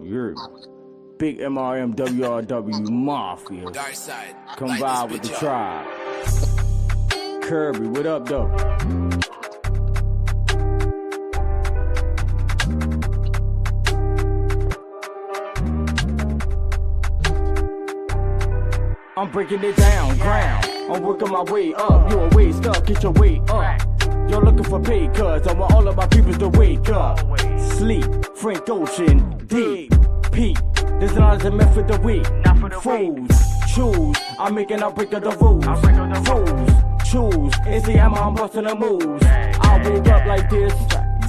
You're big MRMWRW Mafia. Come vibe with the tribe. Kirby, what up, though? I'm breaking it down, ground. I'm working my way up. You a way stuck, get your weight up. You're looking for pay, cuz I want all of my peoples to wake up. Sleep, Frank Ocean, deep, peak. There's not a method of week. Fools, choose. I'm making a break of the rules. Fools, choose. It's the I'm busting the moves. I wake up like this,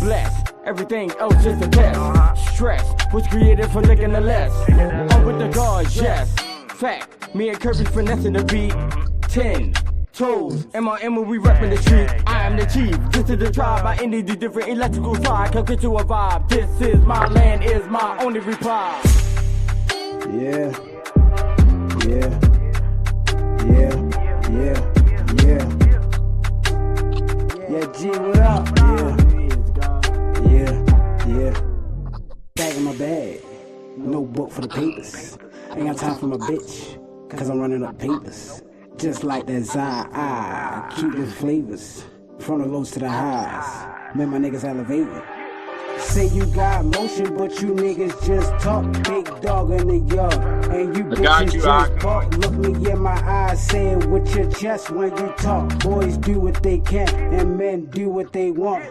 blessed. Everything else just a test. Stress was created for licking the less. I'm with the guards, yes. Fact, me and Kirby finessing the beat. 10 toes, M.I.M. we reppin' the street. I am the chief, this is the tribe. I ended the different electrical side. Come get you a vibe. This is my land, is my only reply. Yeah, yeah, yeah, yeah, yeah. Yeah, G, what up? Yeah. Bag in my bag, no book for the papers. Ain't got time for my bitch, cause I'm running up papers. Just like that I keep the flavors, from the lows to the highs. Man, my niggas elevated. Say you got motion, but you niggas just talk. Big dog in the yard, and you bitches just bark. Look me in my eyes, say it with your chest when you talk. Boys do what they can, and men do what they want.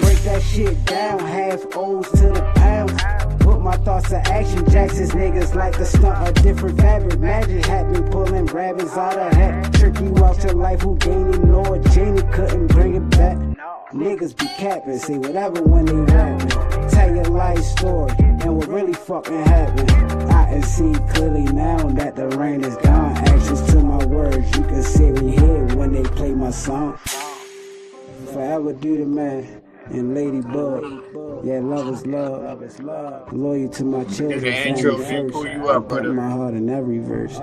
Break that shit down, half O's to the pounds. Put my thoughts to action, Jackson's niggas like to stunt a different fabric. Magic happen, pulling rabbits out of hat. Trick you out to life, Houdini, Lord Janie couldn't bring it back. Niggas be capping, say whatever when they rapping. Tell your life story, and what really fucking happened. I can see clearly now that the rain is gone. Actions to my words, you can see me here when they play my song. Forever do the man. And Ladybug, yeah, love is love. Loyal to my children, family first. I put my heart in every verse.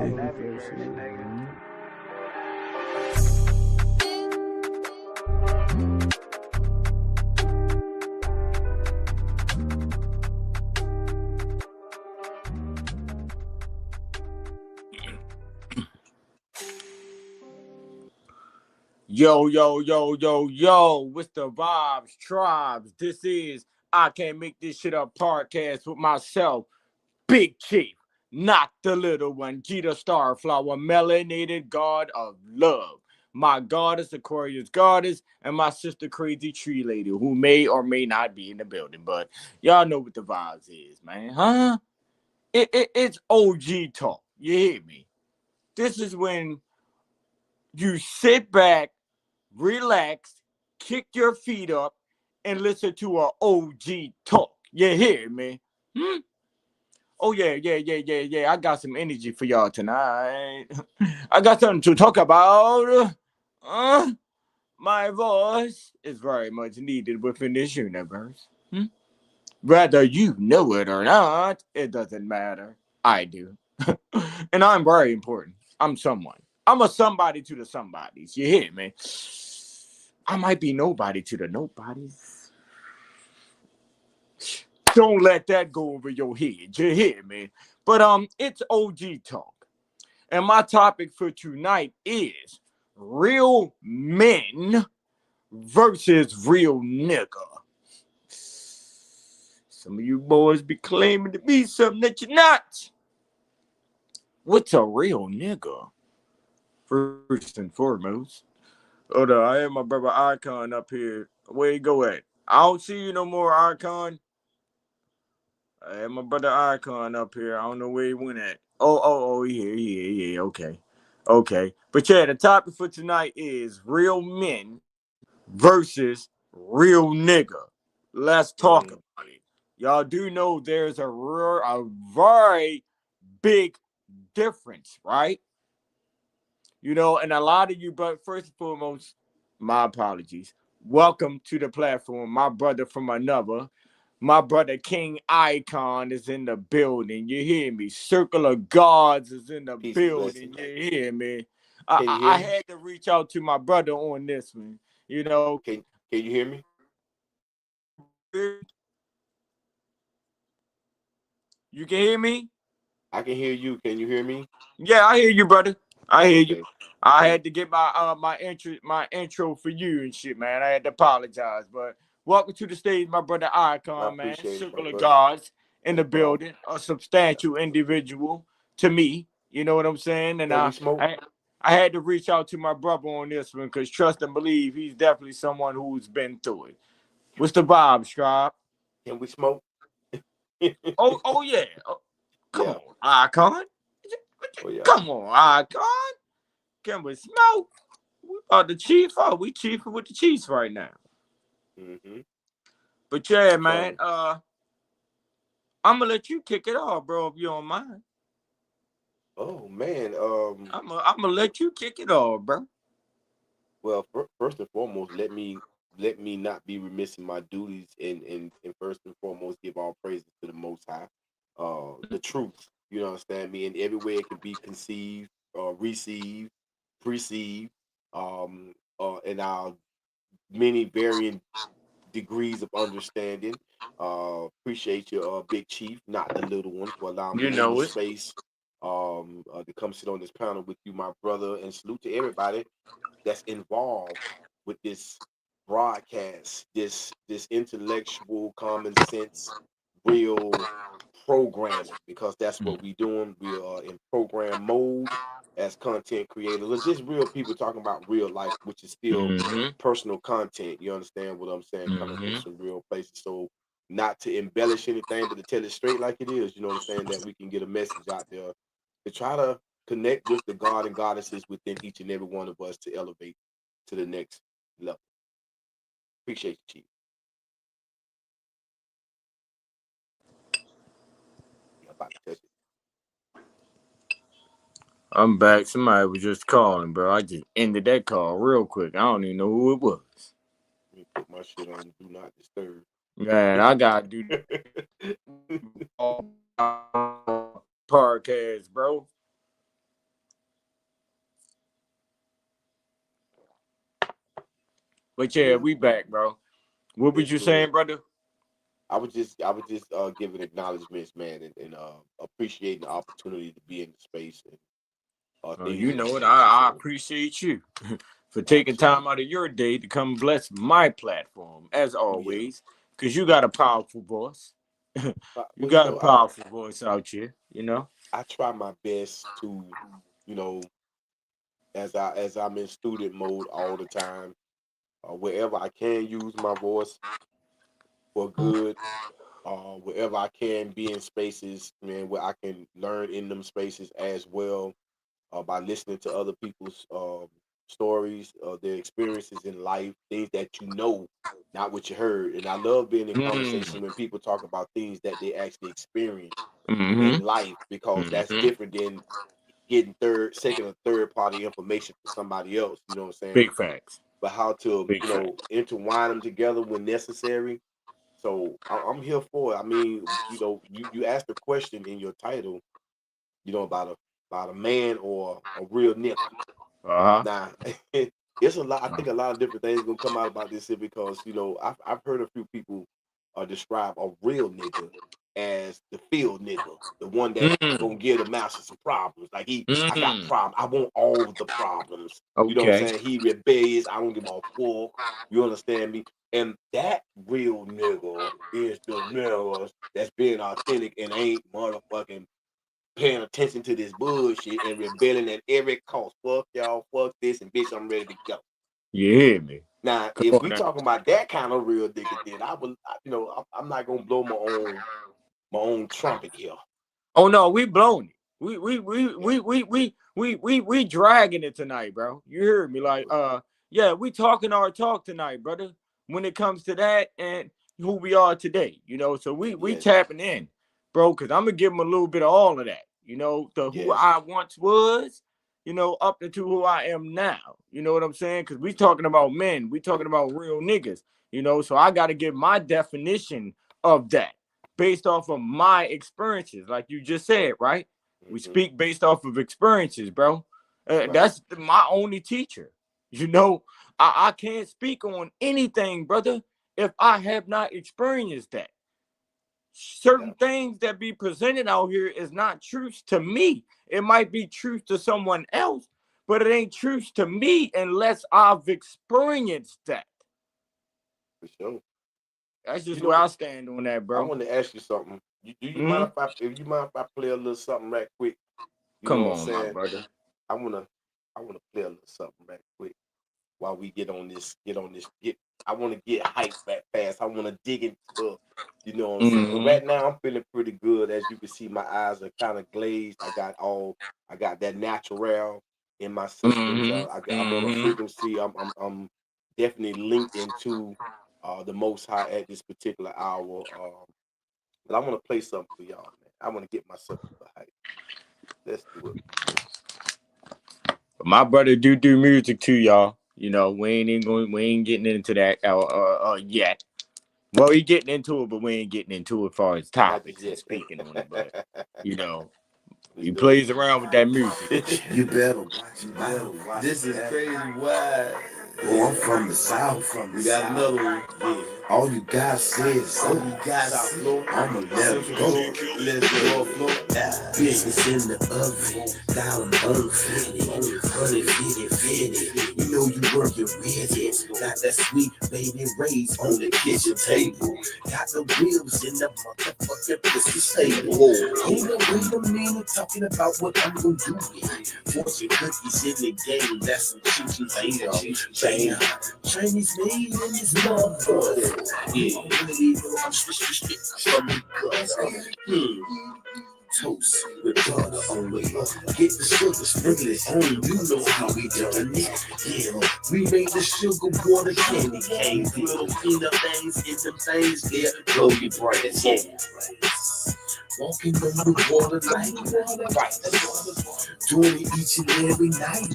Yo, what's the vibes, tribes? This is I Can't Make This Shit Up podcast with myself, BigChief, not the little one, Gita Starflower, melanated god of love. My goddess, Aquarius goddess, and my sister, KrazyTreeLady, who may or may not be in the building, but y'all know what the vibes is, man, huh? It's OGTalk, you hear me? This is when you sit back, relax, kick your feet up, and listen to a OG talk. You hear me? Oh, yeah. I got some energy for y'all tonight. I got something to talk about. My voice is very much needed within this universe. Whether you know it or not, it doesn't matter. I do. And I'm very important. I'm someone. I'm a somebody to the somebodies. You hear me? I might be nobody to the nobodies. Don't let that go over your head. You hear me? But it's OG Talk. And my topic for tonight is real men versus real nigga. Some of you boys be claiming to be something that you're not. What's a real nigga? First and foremost. Hold on, I have my brother Icon up here. Where you go at? I don't see you no more, Icon. I have my brother Icon up here. I don't know where he went at. Oh, yeah, okay. But yeah, the topic for tonight is real men versus real nigga. Let's talk about it. Y'all do know there's a very big difference, right? You know, and a lot of you, but first and foremost, my apologies. Welcome to the platform. My brother from another. My brother King Icon is in the building. You hear me? Circle of Gods is in the building. You hear me? I had to reach out to my brother on this one. You know. Can you hear me? You can hear me? I can hear you. Can you hear me? Yeah, I hear you, brother. I hear you. Okay. I Cool. had to get my intro for you and shit, man. I had to apologize, but welcome to the stage, my brother I Icon, man. appreciate it, my Circle of brother. gods in No the problem. building, a substantial individual to me. You know what I'm saying? And Can we smoke? I had to reach out to my brother on this one because trust and believe he's definitely someone who's been through it. What's the vibe, Scribe? Can we smoke? Oh yeah. Oh, come Yeah. on, Icon. Oh yeah. Come on, Icon. Can we smoke? We about to chief out. We chiefing with the Chiefs right now. Mm-hmm. But yeah, I'm trying man. to. I'm gonna let you kick it off, bro, if you don't mind. Oh man. I'm gonna let you kick it off, bro. Well, first and foremost, let me not be remiss in my duties, and first and foremost, give all praises to the Most High, the truth. You understand me? In every way it can be conceived, received, perceived, in our many varying degrees of understanding. Appreciate you, Big Chief, not the little one, for allowing You me in the know it. space to come sit on this panel with you, my brother, and salute to everybody that's involved with this broadcast, this intellectual, common sense, real programming, because that's what we doing. We are in program mode as content creators, or just real people talking about real life, which is still Mm-hmm. personal content. You understand what I'm saying? Coming from Mm-hmm. some real places. So not to embellish anything, but to tell it straight like it is. You know what I'm saying? That we can get a message out there to try to connect with the God and goddesses within each and every one of us to elevate to the next level. Appreciate you, Chief. Yeah, about to touch it. I'm back. Somebody was just calling, bro. I just ended that call real quick. I don't even know who it was. Let me put my shit on do not disturb. Man, I gotta do podcast, bro. But yeah, Yeah, we back, bro. What was yes, you Lord. saying, brother? I was just giving acknowledgments, man, and appreciating the opportunity to be in the space and things You of know this it. nature. I So appreciate you for taking time absolutely. out of your day to come bless my platform, as Oh yeah. always, because you got a powerful voice. You Well, you got a know, powerful voice out here, you know? I try my best to, you know, as I'm in student mode all the time, wherever I can use my voice for good, wherever I can be in spaces, man, where I can learn in them spaces as well, by listening to other people's stories, their experiences in life, things that you know, not what you heard. And I love being in conversation Mm. when people talk about things that they actually experience Mm-hmm. in life, because that's Mm-hmm. different than getting second or third party information from somebody else. You know what I'm saying? Big facts. But how to, Big facts. intertwine them together when necessary. So I'm here for it. I mean, you asked a question in your title, about a man or a real nigga. Uh-huh. Now, it's a lot. I think a lot of different things gonna come out about this here, because I've heard a few people describe a real nigga as the field nigga, the one that Mm. gonna give the master some problems. Like, I got Mm. problems. I want all the problems. You know what I'm Okay. saying? He rebellious. I don't give a fuck. You understand me? And that real nigga is the nigga that's being authentic and ain't motherfucking paying attention to this bullshit and rebelling at every cost. Fuck y'all, fuck this, and bitch, I'm ready to go. You hear me? Now, Come if on we now. talking about that kind of real nigga, then I'm not gonna blow my own trumpet here. Oh no, we blown it. We we we Yeah, we we we we dragging it tonight, bro. You hear me? Like, well, yeah, we talking our talk tonight, brother. When it comes to that and who we are today, you know. So we yes, tapping in, bro. Cause I'm gonna give them a little bit of all of that, you know, the who yes, I once was, you know, up to who I am now. You know what I'm saying? Cause we talking about men, we talking about real niggas, you know. So I got to give my definition of that based off of my experiences, like you just said, right? We hmm, speak based off of experiences, bro. right, That's my only teacher. You know, I can't speak on anything, brother, if I have not experienced that. certain things that be presented out here is not truth to me. It might be truth to someone else, but it ain't truth to me unless I've experienced that. For sure. That's just where I stand on that, bro. I want to ask you something. Do you mind if I play a little something right quick? You Come know on, what I'm saying? my brother. I wanna play a little something right quick while we get on this. I want to get hyped back fast. I want to dig into, you know what I'm saying. But right now I'm feeling pretty good. As you can see, my eyes are kind of glazed. I got that natural in my systems. I'm on a frequency. I'm definitely linked into the Most High at this particular hour. But I want to play something for y'all, man. I want to get myself a little hype. Let's do it. My brother do music too, y'all. You know, we ain't getting into that yet. Well, we getting into it, but we ain't getting into it as far as topics and speaking on it. But you know, he plays around with that music. You better watch. This is crazy. Why? Oh, I'm from the South. We got another one. Yeah. All you guys say is I'ma let it go. Let's go. Business in the oven, down unfitted, 150. You know you working with it. Got that sweet baby rays on the kitchen table. Got the wheels in the motherfucking pussy stable. Hold on, wait a minute, talking about what I'm gonna do with it. Fortune cookies in the game, that's some choo-choo bam. Chinese made in this motherfucker. Yeah, I'm strict from the guts. Toast with butter on it. Get the sugar, sprinkle it on. You know how we done it. Yeah, we made the sugar water candy cane. Little peanut things in them things. Yeah, blow your brains. Yeah. Walking on the water like doing it each and every night.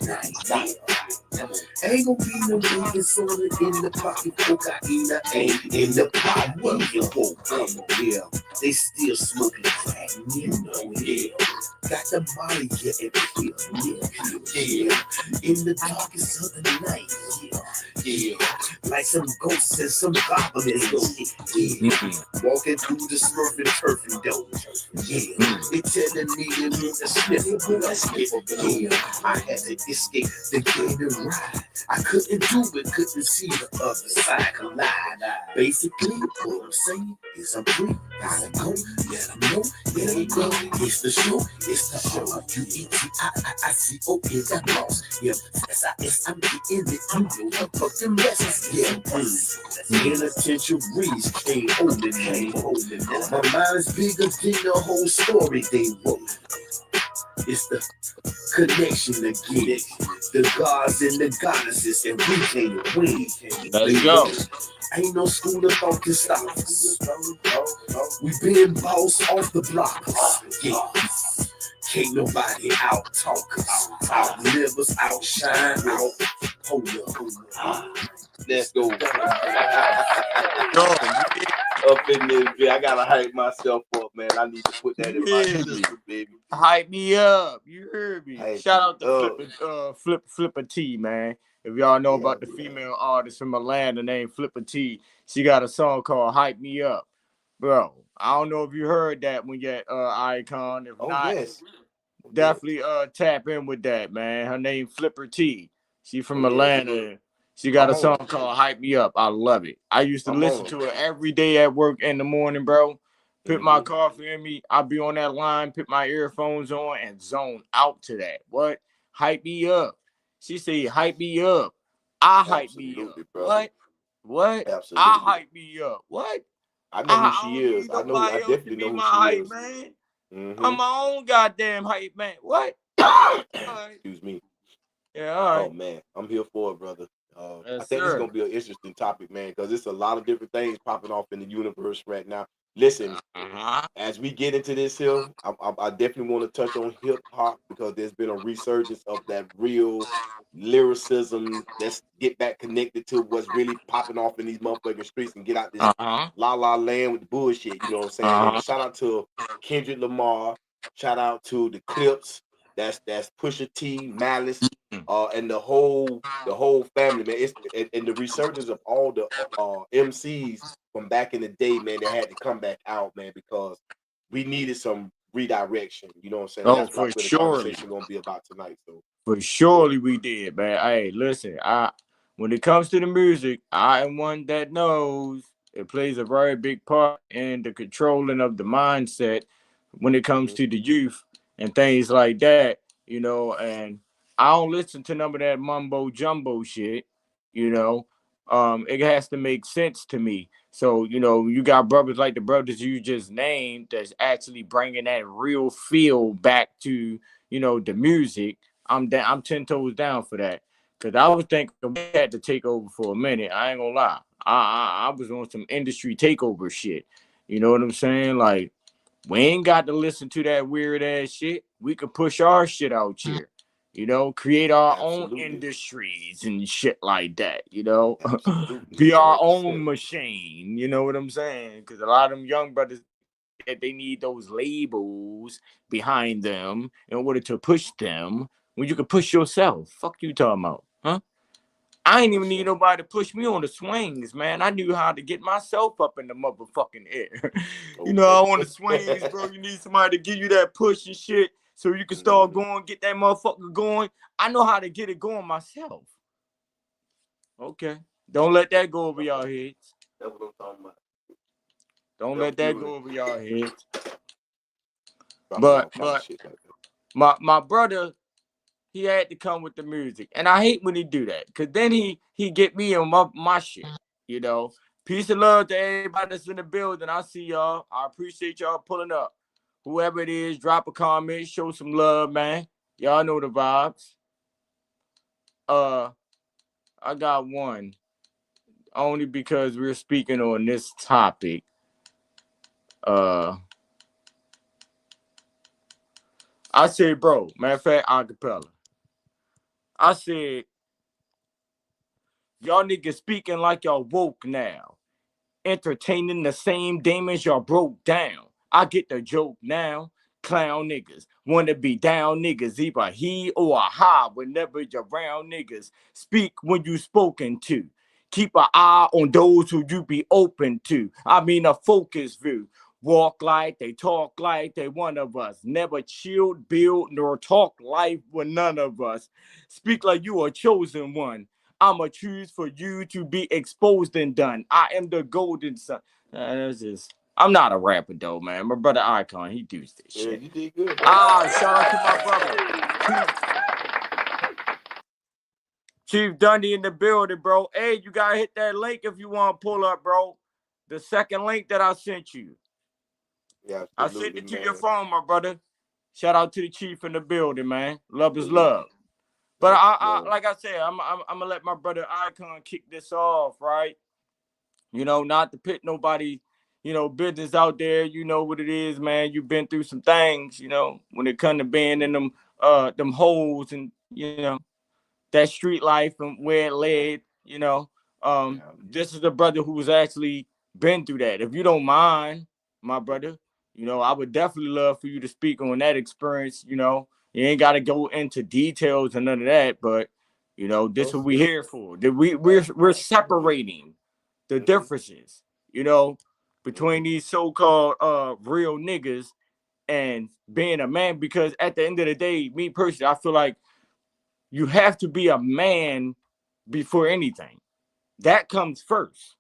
Ain't gonna be no baking soda in the pocket. Cocaine ain't in the pot. Yeah, they still smoking crack. You know, yeah. Got the Molly getting killed. Yeah. In the darkest of the night. Yeah. Like some ghosts and some goblins. Yeah. Walking through the smurfing turfing dough. Yeah. They telling me to move the sniff. Yeah. I had to escape the game and ride. I couldn't do it, couldn't see the other side collide. Basically, what I'm saying is I'm free. Gotta go, let them know. There you go. It's the show. It's the show. UETIICO is that boss. Yeah, SIS, I'm getting it. You know the fucking message. Yeah, penitentiaries can't hold it. My mind is bigger than the whole story they wrote. It's the connection again. The gods and the goddesses, and we can't win. Let's go. Ain't no school of thought can stop us. We been boss off the block. Yeah. Can't nobody out talk us, outlive us, outshine, hold up. Let's go. Up in this bit, I gotta hype myself up, man. I need to put that in my system, baby. Hype me up. You heard me. Shout out to Flipper T, man. If y'all know about the female artist from Atlanta named Flipper T, she got a song called "Hype Me Up," bro. I don't know if you heard that when you're Icon. If not, definitely tap in with that, man. Her name Flipper T. She from Atlanta. She got a song called "Hype Me Up." I love it. I used to listen to it every day at work in the morning, bro. Put my coffee in me. I'll be on that line, put my earphones on, and zone out to that. What? Hype me up. She said, hype me up. I hype me up. Brother. What? Absolutely. I hype me up. What? I know who she is. I definitely know who she is. Man. I'm my own goddamn hype man. What? Excuse me. Yeah, all right. Oh man, I'm here for it, brother. I think it's gonna be an interesting topic, man, because it's a lot of different things popping off in the universe right now. Listen, as we get into this here, I definitely want to touch on hip hop because there's been a resurgence of that real lyricism. Let's get back connected to what's really popping off in these motherfucking streets and get out this la la land with the bullshit. You know what I'm saying? Shout out to Kendrick Lamar. Shout out to the Clips. That's Pusha T, Malice, and the whole family, man. It's and the resurgence of all the MCs from back in the day, man, that had to come back out, man, because we needed some redirection. You know what I'm saying? Oh, That's for what the surely. conversation gonna be about tonight. So For surely we did, man. Hey, listen, when it comes to the music, I am one that knows it plays a very big part in the controlling of the mindset when it comes to the youth and things like that, and I don't listen to none of that mumbo jumbo shit, you know. It has to make sense to me. So, you got brothers like the brothers you just named that's actually bringing that real feel back to, the music. I'm 10 toes down for that. Cause I was thinking we had to take over for a minute. I ain't gonna lie. I was on some industry takeover shit. You know what I'm saying? Like, we ain't got to listen to that weird ass shit. We could push our shit out here. Create our own industries and shit like that, absolutely, be our 100%. own machine, you know what I'm saying? Because a lot of them young brothers, that they need those labels behind them in order to push them when you can push yourself. Fuck you talking about, huh? I ain't even need nobody to push me on the swings, man. I knew how to get myself up in the motherfucking air. I on the swings, bro. You need somebody to give you that push and shit so you can start going, get that motherfucker going. I know how to get it going myself. Okay. Don't let that go over y'all heads. That's what I'm talking about. Don't let that go over y'all heads. But my brother, he had to come with the music, and I hate when he do that, cause then he get me on my shit. Peace and love to everybody that's in the building. I see y'all. I appreciate y'all pulling up. Whoever it is, drop a comment, show some love, man. Y'all know the vibes. I got one only because we're speaking on this topic. I said, bro, matter of fact, acapella. I said, y'all niggas speaking like y'all woke now. Entertaining the same demons y'all broke down. I get the joke now. Clown niggas wanna be down niggas, either he or a high whenever you're around niggas. Speak when you spoken to. Keep an eye on those who you be open to. I mean a focus view. Walk like they talk like they one of us. Never chilled, build, nor talk life with none of us. Speak like you a chosen one. I'ma choose for you to be exposed and done. I am the golden son. I'm not a rapper though, man. My brother Icon, he does this shit. You did good. Shout out to my brother. Chief Dundee in the building, bro. Hey, you gotta hit that link if you want to pull up, bro. The second link that I sent you. Yeah, I sent it to your phone, my brother. Shout out to the chief in the building, man. Love is love. But I like I said, I'm gonna let my brother Icon kick this off, right? Not to put nobody, business out there. You know what it is, man. You've been through some things, when it come to being in them holes and, that street life and where it led. This is a brother who's actually been through that. If you don't mind, my brother, I would definitely love for you to speak on that experience. You ain't got to go into details and none of that, but this is what we here for. We're separating the differences, between these so-called real niggas and being a man. Because at the end of the day, me personally, I feel like you have to be a man before anything. That comes first,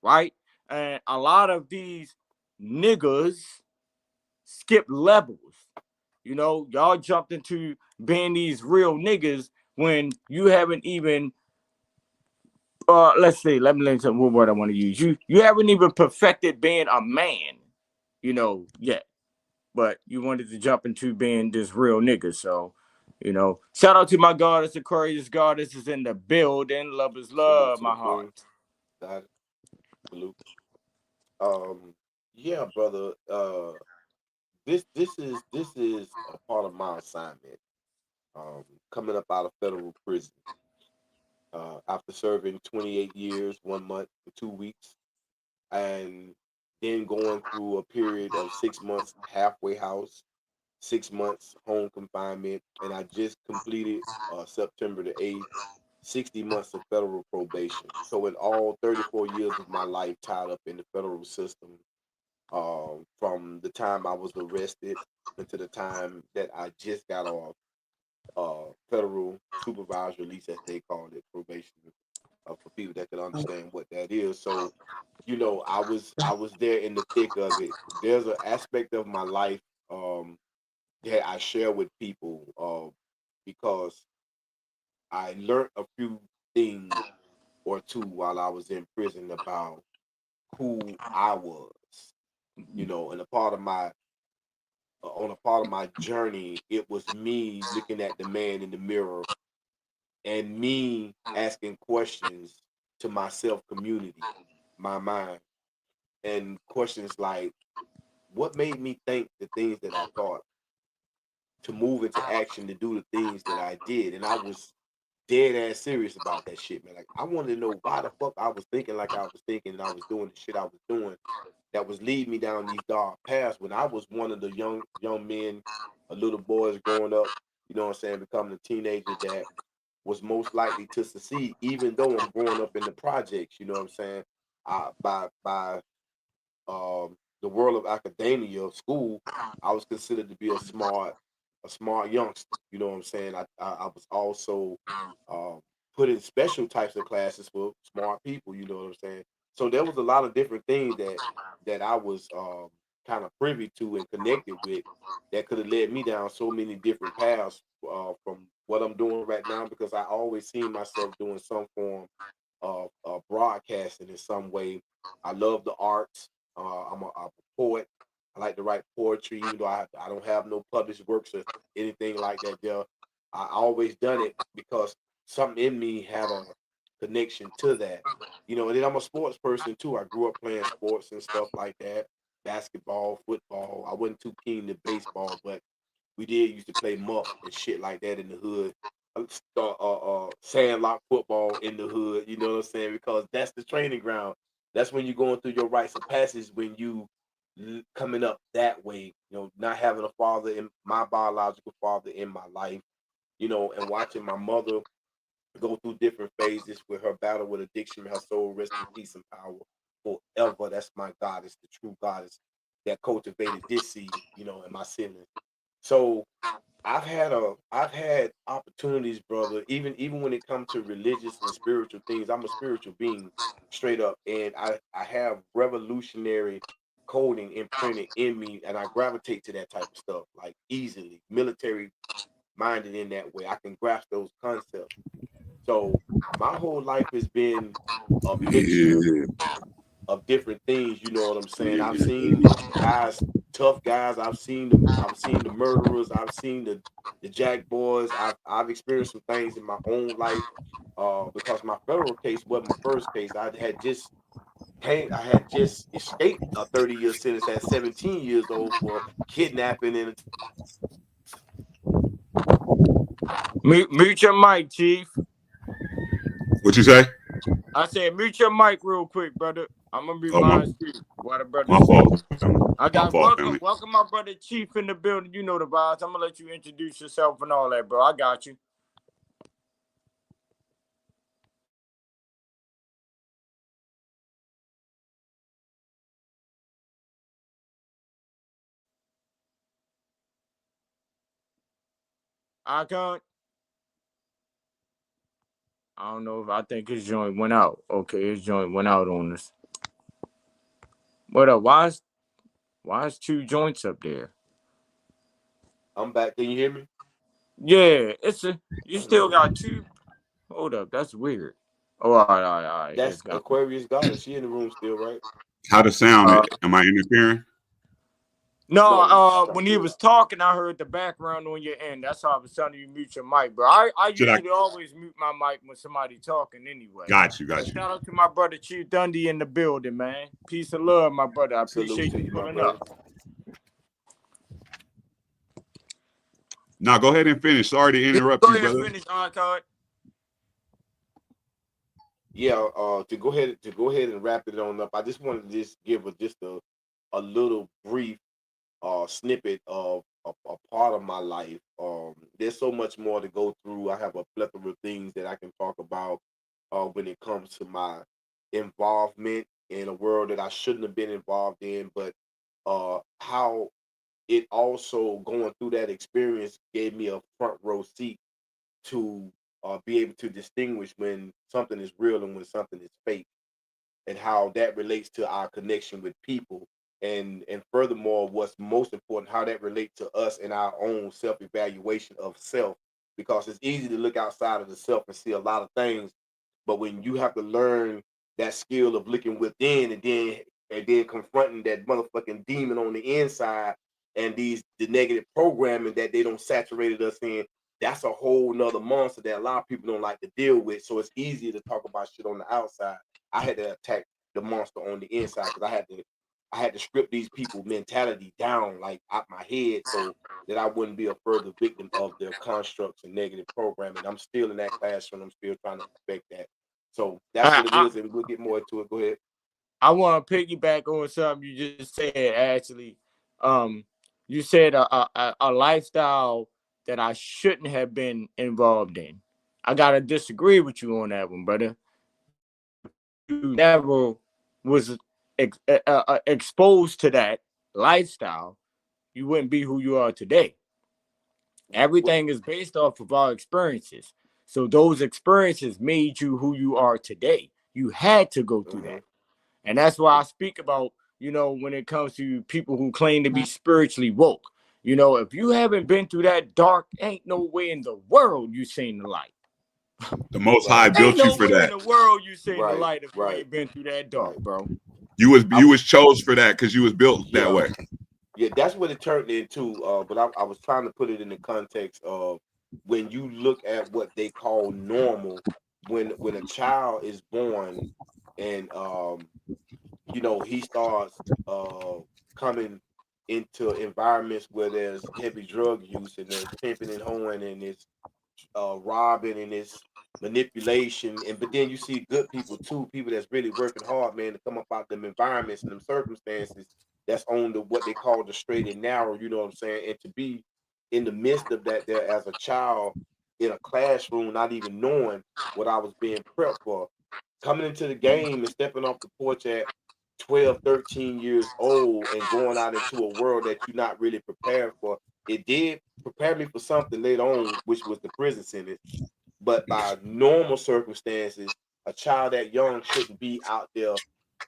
right? And a lot of these niggas skip levels. Y'all jumped into being these real niggas when you haven't even let's see, let me learn some what word I want to use. You haven't even perfected being a man, yet. But you wanted to jump into being this real nigga. So, shout out to my goddess, Aquarius goddess is in the building. Love is love, my heart. Got it. Salute. Yeah, brother. This is a part of my assignment. Coming up out of federal prison. After serving 28 years, 1 month, 2 weeks, and then going through a period of 6 months halfway house, 6 months home confinement, and I just completed September the 8th 60 months of federal probation. So in all 34 years of my life tied up in the federal system, from the time I was arrested until the time that I just got off federal supervised release, as they call it, probation, for people that can understand what that is. So, you know, I was there in the thick of it. There's an aspect of my life um, that I share with people because I learned a few things or two while I was in prison about who I was, you know, and a part of my on a part of my journey, it was me looking at the man in the mirror and me asking questions to my self community, my mind, and questions like, what made me think the things that I thought, to move into action, to do the things that I did? And I was dead ass serious about that shit, man. Like, I wanted to know why the fuck I was thinking like I was thinking, and I was doing the shit I was doing that was leading me down these dark paths when I was one of the young men, little boys growing up, you know what I'm saying, becoming a teenager that was most likely to succeed, even though I'm growing up in the projects, you know what I'm saying? By the world of academia, of school, I was considered to be a smart youngster. You know what I'm saying? I was also um, put in special types of classes for smart people. You know what I'm saying? So there was a lot of different things that I was kind of privy to and connected with that could have led me down so many different paths from what I'm doing right now, because I always seen myself doing some form of broadcasting in some way. I love the arts. I'm a poet. I like to write poetry, even though I don't have no published works or anything like that. There, I always done it because something in me had a connection to that, you know. And then I'm a sports person too. I grew up playing sports and stuff like that, basketball, football. I wasn't too keen to baseball, but we did used to play muff and shit like that in the hood. Sandlot football in the hood, you know what I'm saying? Because that's the training ground. That's when you're going through your rites of passage, when you coming up that way, you know, not having a father, in my biological father in my life, you know, and watching my mother go through different phases with her battle with addiction. Her soul rest in peace and power forever. That's my goddess, the true goddess that cultivated this seed, you know, in my siblings. So I've had opportunities, brother, even when it comes to religious and spiritual things. I'm a spiritual being, straight up, and I have revolutionary coding imprinted in me, and I gravitate to that type of stuff like easily. Military minded in that way. I can grasp those concepts. So my whole life has been a mixture Yeah, of different things. You know what I'm saying? I've yeah. seen guys, tough guys. I've seen the murderers. I've seen the jack boys. I've experienced some things in my own life. Because my federal case wasn't my first case. I had just escaped a 30-year sentence at 17 years old for kidnapping and Mute your mic, Chief. What you say? I said mute your mic real quick, brother. I'm gonna mute Oh, my, mine too. While the brother my speak. fault, family. I My got fault, welcome, family. welcome my brother Chief in the building. You know the vibes. I'm gonna let you introduce yourself and all that, bro. I got you. Icon. I don't know if I think his joint went out. Okay, his joint went out on us. What up? Why is two joints up there? I'm back. Can you hear me? Yeah, you I don't still know. got two. Hold up, that's weird. Oh, all right. It's That's gone. Aquarius goddess. She in the room still, right? How the sound? Uh, Am I interfering? no, No, when sound he good. was talking, I heard the background on your end. That's how I was telling you mute your mic, bro. I Should I? usually always mute my mic when somebody talking anyway. Got you, But got you. shout out to my brother Chief Dundee in the building, man. Peace and love, my brother. I Salute appreciate to you you, my pulling brother. up. Now, go ahead and finish. Sorry to interrupt Go you, ahead and brother. finish, Icon. Yeah, to go ahead and wrap it on up. I just wanted to just give a little brief snippet of a part of my life. there's so much more to go through. I have a plethora of things that I can talk about when it comes to my involvement in a world that I shouldn't have been involved in, but how it also going through that experience gave me a front row seat to be able to distinguish when something is real and when something is fake, and how that relates to our connection with people, and furthermore, what's most important, how that relates to us and our own self-evaluation of self, because it's easy to look outside of the self and see a lot of things, but when you have to learn that skill of looking within and then confronting that motherfucking demon on the inside and the negative programming that they don't saturated us in, that's a whole nother monster that a lot of people don't like to deal with. So it's easier to talk about shit on the outside. I had to attack the monster on the inside because I had to strip these people mentality down like out my head so that I wouldn't be a further victim of their constructs and negative programming. I'm still in that classroom. I'm still trying to perfect that. So that's what it I, is, and we'll get more into it. Go ahead. I want to piggyback on something you just said. Actually, you said a lifestyle that I shouldn't have been involved in. I gotta disagree with you on that one, brother. You never was exposed to that lifestyle, you wouldn't be who you are today. Everything is based off of our experiences. So those experiences made you who you are today. You had to go through Mm-hmm. that. And that's why I speak about, when it comes to people who claim to be spiritually woke. If you haven't been through that dark, ain't no way in the world you seen the light. The Most High Right. Ain't built you no for way in that. the world you seen the Right. light if you Right. ain't been through that dark, Right. bro. I You was was chose for that because you was built that yeah. way. Yeah, that's what it turned into. But I was trying to put it in the context of when you look at what they call normal, when a child is born, and he starts coming into environments where there's heavy drug use and there's pimping and hoeing and it's robbing and it's manipulation, and but then you see good people too, people that's really working hard, man, to come up out them environments and them circumstances that's on the what they call the straight and narrow, you know what I'm saying? And to be in the midst of that there as a child in a classroom, not even knowing what I was being prepped for, coming into the game and stepping off the porch at 12, 13 years old and going out into a world that you're not really prepared for. It did prepare me for something later on, which was the prison sentence. But by normal circumstances, a child that young shouldn't be out there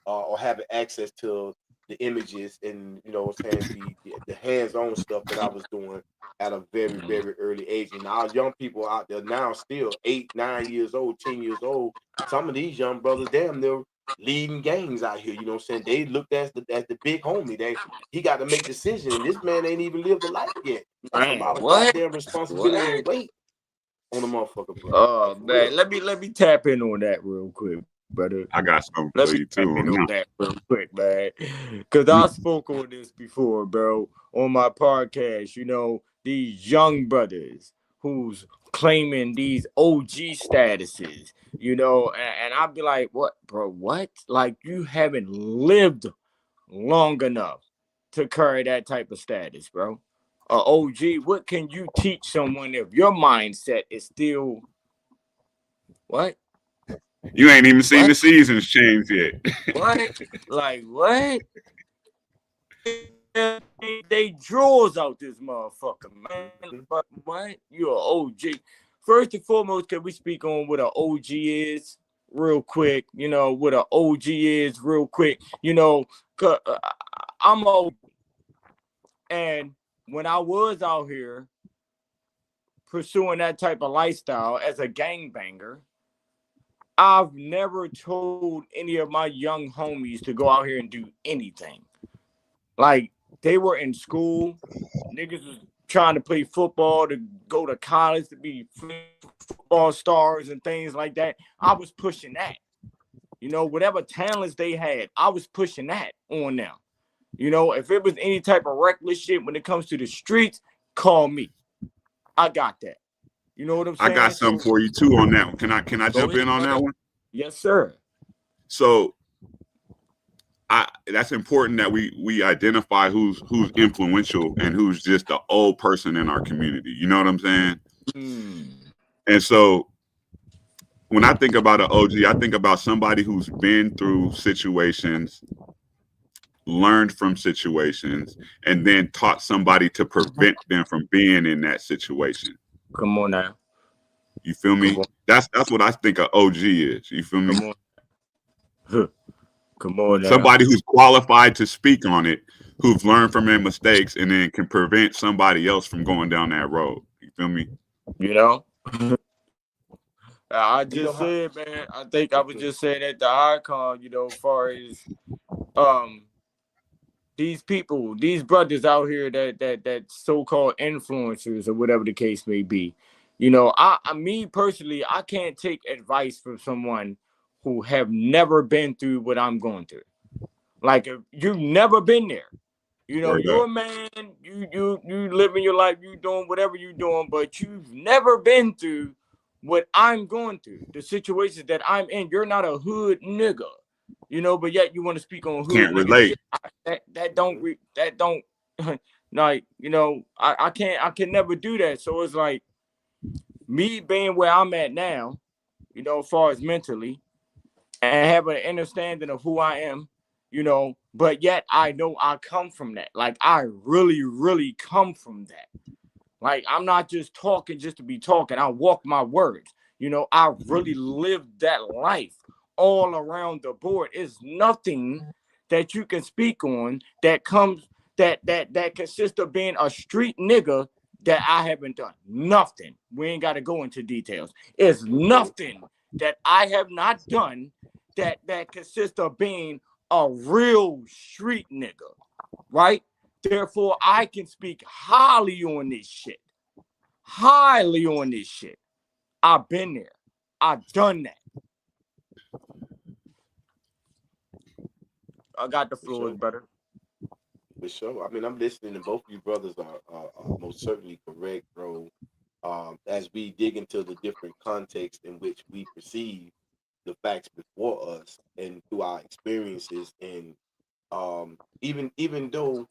or having access to the images and what I'm saying, the hands-on stuff that I was doing at a very, very early age. And our young people out there now still 8, 9 years old, 10 years old. Some of these young brothers, damn, they're leading gangs out here. You know what I'm saying? They looked as the big homie. He got to make decisions, and this man ain't even lived a life yet. That's a Man, lot of what? goddamn responsibility and What? weight on the motherfucker, bro. Oh Like for man, real. let me tap in on that real quick, brother. I got something Let for me you tap too in on on that. that real quick, man. Cause I spoke on this before, bro, on my podcast. These young brothers who's claiming these OG statuses, and I'd be like, what, bro? What? Like you haven't lived long enough to carry that type of status, bro. OG, what can you teach someone if your mindset is still what? You ain't even seen What? the seasons change yet. What? Like what? They draws out this motherfucker, man. But what? You're an OG. First and foremost, can we speak on what an OG is real quick? What an OG is real quick. 'Cause, I'm old, and when I was out here pursuing that type of lifestyle as a gangbanger, I've never told any of my young homies to go out here and do anything. Like they were in school, niggas was trying to play football, to go to college, to be football stars and things like that. I was pushing that. Whatever talents they had, I was pushing that on them. If it was any type of reckless shit when it comes to the streets, call me. I got that. You know what I'm I got saying? something So for you too on that one. Can I go jump ahead, in on that brother. one? Yes, sir. So that's important that we identify who's influential and who's just the old person in our community. You know what I'm saying? And so when I think about an OG, I think about somebody who's been through situations, learned from situations, and then taught somebody to prevent them from being in that situation. Come on now. You feel me? That's what I think an OG is. You feel me? Come on. Come on now. Somebody who's qualified to speak on it, who've learned from their mistakes, and then can prevent somebody else from going down that road. You feel me? You know? I just said, man, I think I was just saying at the icon, you know, as far as these people, these brothers out here that so-called influencers or whatever the case may be. You know, me personally, I can't take advice from someone who have never been through what I'm going through. Like, if you've never been there, you know, you're a man, you living your life, you doing whatever you're doing, but you've never been through what I'm going through, the situations that I'm in. You're not a hood nigga, you know, but yet you want to speak on hood. Can't relate. That don't like, you know, I can never do that. So it's like me being where I'm at now, you know, as far as mentally, and having an understanding of who I am, you know, but yet I know I come from that. Like, I really, really come from that. Like, I'm not just talking just to be talking. I walk my words. You know, I really lived that life all around the board. It's nothing that you can speak on that comes that consists of being a street nigga that I haven't done. Nothing. We ain't got to go into details. It's nothing that I have not done that consists of being a real street nigga, right? Therefore, I can speak highly on this shit. Highly on this shit. I've been there. I've done that. I got the floor, better. For sure. I mean, I'm listening, and both of you brothers are most certainly correct, bro. As we dig into the different contexts in which we perceive the facts before us and through our experiences, and even though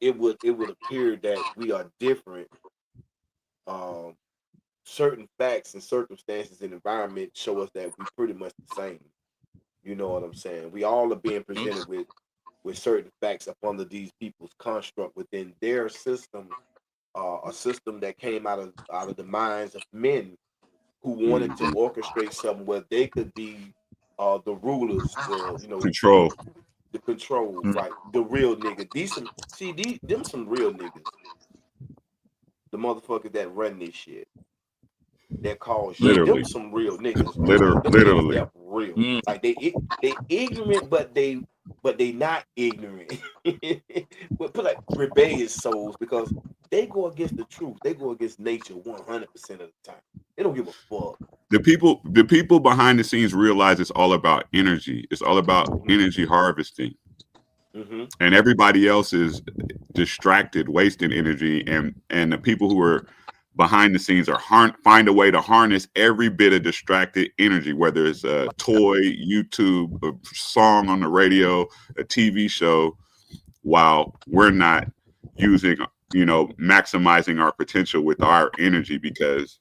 it would appear that we are different, certain facts and circumstances and environment show us that we pretty much the same. You know what I'm saying? We all are being presented with certain facts up under these people's construct within their system, a system that came out of the minds of men who wanted to orchestrate something where they could be the rulers, Control. the control, right? The real nigga. Them some real niggas. The motherfuckers that run this shit. That cause shit. Literally. Them some real niggas. Literally. Them real. Like they ignorant, but they not ignorant. Put like rebellious souls, because they go against the truth. They go against nature 100% of the time. They don't give a fuck. The people behind the scenes realize it's all about energy. It's all about energy harvesting. And everybody else is distracted, wasting energy, and the people who are behind the scenes are find a way to harness every bit of distracted energy, whether it's a toy, YouTube, a song on the radio, a TV show, while we're not using, maximizing our potential with our energy, because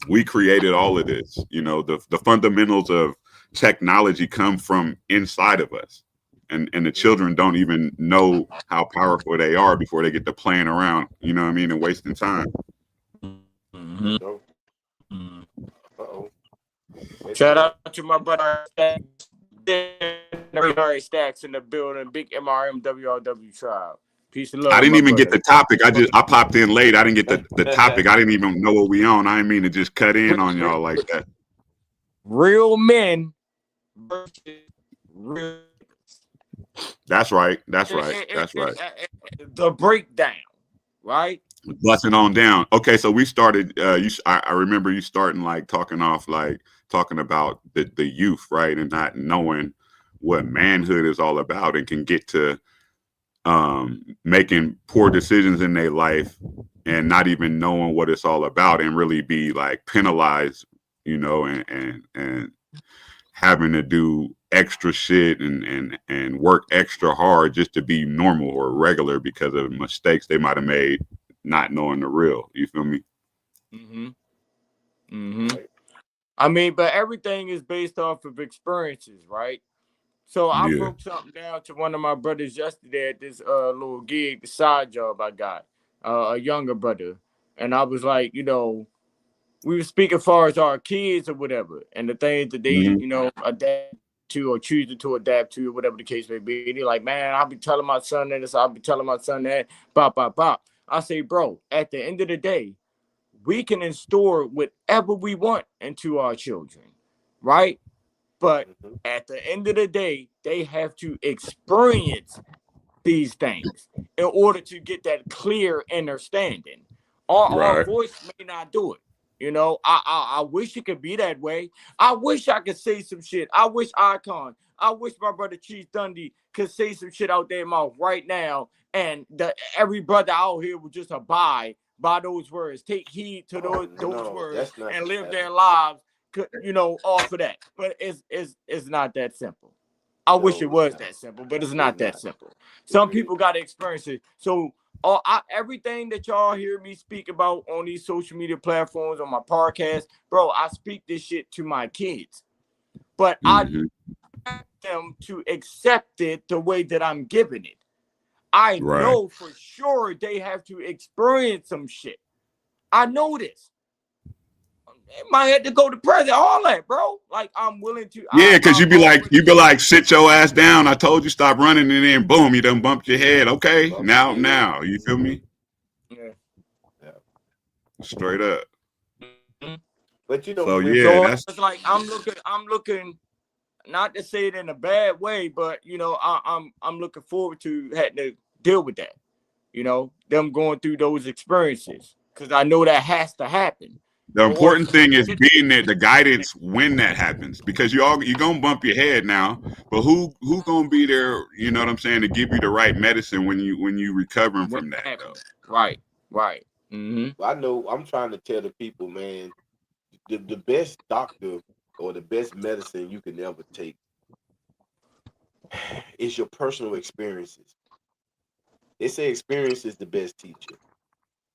we created all of this. The fundamentals of technology come from inside of us. And the children don't even know how powerful they are before they get to playing around, and wasting time. Shout out to my brother Stacks in the building. Big MRM WRW tribe. Peace and love. I didn't even get the topic. I popped in late. I didn't get the topic. I didn't even know what we on. I didn't mean to just cut in on y'all like that. Real men versus real. That's right. That's right. The breakdown, right? Busting on down. Okay, so we started. I remember you starting talking about the youth, right, and not knowing what manhood is all about, and can get to making poor decisions in their life and not even knowing what it's all about, and really be penalized, and having to do extra shit and work extra hard just to be normal or regular because of mistakes they might have made not knowing the real. You feel me? Right. I mean, but everything is based off of experiences, right? So I Yeah. broke something down to one of my brothers yesterday at this little gig, the side job I got, a younger brother. And I was like, you know, we were speaking as far as our kids or whatever, and the things that they, you know, adapt to or choosing to adapt to, or whatever the case may be. And they're like, man, I'll be telling my son this, I'll be telling my son that, bop, bop, bop. I say, bro, at the end of the day, we can install whatever we want into our children, right? But at the end of the day, they have to experience these things in order to get that clear understanding. Our Right. voice may not do it. You know, I wish it could be that way. I wish I could say some shit. I wish I wish my brother Chief Dundee could say some shit out their mouth right now, and every brother out here would just abide by those words, take heed to those No, words, that's not and live their happening. lives, you know, off of that. But it's not that simple. I wish No, it it's was not. that simple, but it's It's not that not. simple. It Some really people not. got to experience it. So everything that y'all hear me speak about on these social media platforms, on my podcast, bro, I speak this shit to my kids. But I want them to accept it the way that I'm giving it. I Right. know for sure they have to experience some shit. I know this. They might have to go to prison, all that, bro. Like I'm willing to. Yeah, because I'm already. you be like, sit your ass down. I told you stop running, and then boom, you done bumped your head. Okay, Bump your head. now, you feel me? Yeah. Yeah. Straight up. But you know, So when yeah, So that's it's like I'm looking, not to say it in a bad way, but you know, I'm looking forward to having to deal with that. You know, them going through those experiences, because I know that has to happen. the In order important for me thing to is get being there, the guidance when that happens, because you gonna bump your head now, but who gonna be there? You know what I'm saying, to give you the right medicine when you recovering when from it that though. happens. Right, right. Mm-hmm. I know I'm trying to tell the people, man, the best doctor or the best medicine you can ever take is your personal experiences. They say experience is the best teacher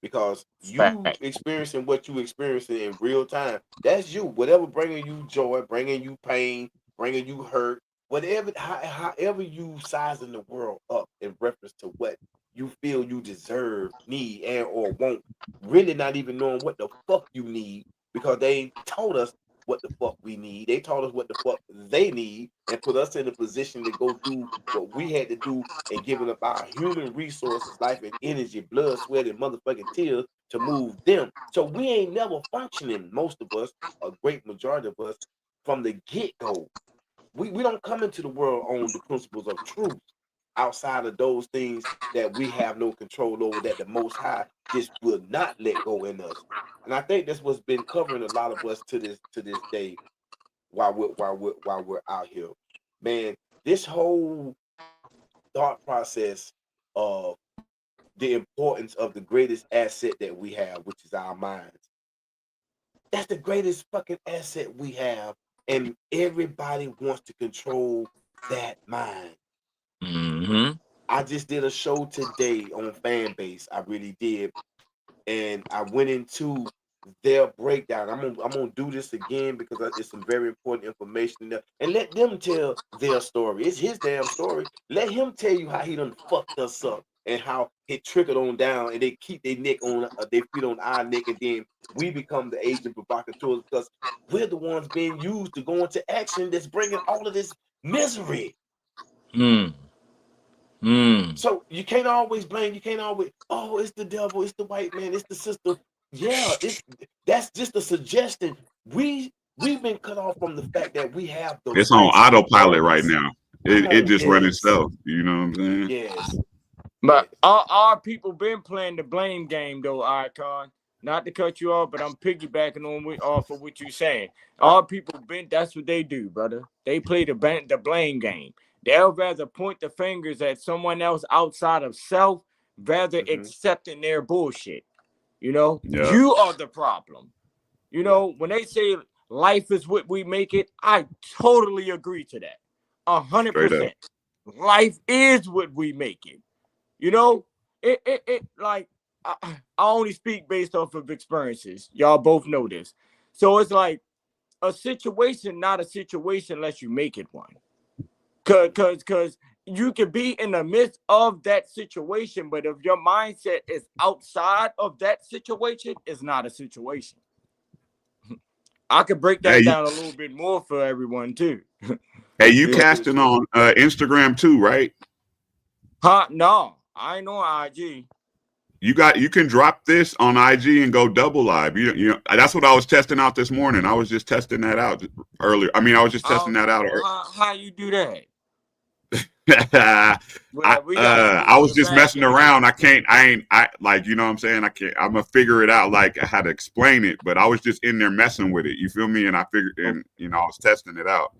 because you Fact. experiencing what you experiencing in real time. That's you. Whatever bringing you joy, bringing you pain, bringing you hurt, whatever, however you sizing the world up in reference to what you feel you deserve, need, and or want. Really not even knowing what the fuck you need because they ain't told us what the fuck we need. They told us what the fuck they need and put us in a position to go do what we had to do and giving up our human resources, life and energy, blood, sweat, and motherfucking tears to move them. So we ain't never functioning, most of us, a great majority of us, from the get-go. We don't come into the world on the principles of truth outside of those things that we have no control over, that the Most High just will not let go in us. And I think that's what's been covering a lot of us to this day while we're out here. Man, this whole thought process of the importance of the greatest asset that we have, which is our minds. That's the greatest fucking asset we have. And everybody wants to control that mind. Mm-hmm. I just did a show today on Fanbase. I really did. And I went into their breakdown. I'm gonna do this again because it's some very important information in there. And let them tell their story. It's his damn story. Let him tell you how he done fucked us up and how it trickled on down and they keep their neck on their feet on our neck, and then we become the agent provocateurs because we're the ones being used to go into action that's bringing all of this misery. Mm. Mm. So you can't always blame. You can't always, oh, it's the devil, it's the white man, it's the system. Yeah, that's just a suggestion. We've been cut off from the fact that we have the It's on right autopilot right organs. now. Come It on, just run yes, itself. You know what I'm saying? yes, But yes. our people been playing the blame game though, Icon. Not to cut you off, but I'm piggybacking off of what you're saying. Our people been, that's what they do, brother. They play the blame game. They'll rather point the fingers at someone else outside of self, rather Mm-hmm. accepting their bullshit. You know, Yeah. you are the problem. You Yeah. know, when they say life is what we make it, I totally agree to that. 100%. Life is what we make it. You know, it like I only speak based off of experiences. Y'all both know this. So it's like a situation, not a situation unless you make it one. Cause you can be in the midst of that situation, but if your mindset is outside of that situation, it's not a situation. I could break that down a little bit more for everyone too. Hey, you casting on Instagram too, right? Huh? No, I ain't on IG. You can drop this on IG and go double live. You know that's what I was testing out this morning. I was just testing that out earlier. I mean, I was just testing that out. How you do that? I was just messing around. I like, you know what I'm saying? I'm gonna figure it out, like how to explain it, but I was just in there messing with it. You feel me? And I figured, and you know, I was testing it out.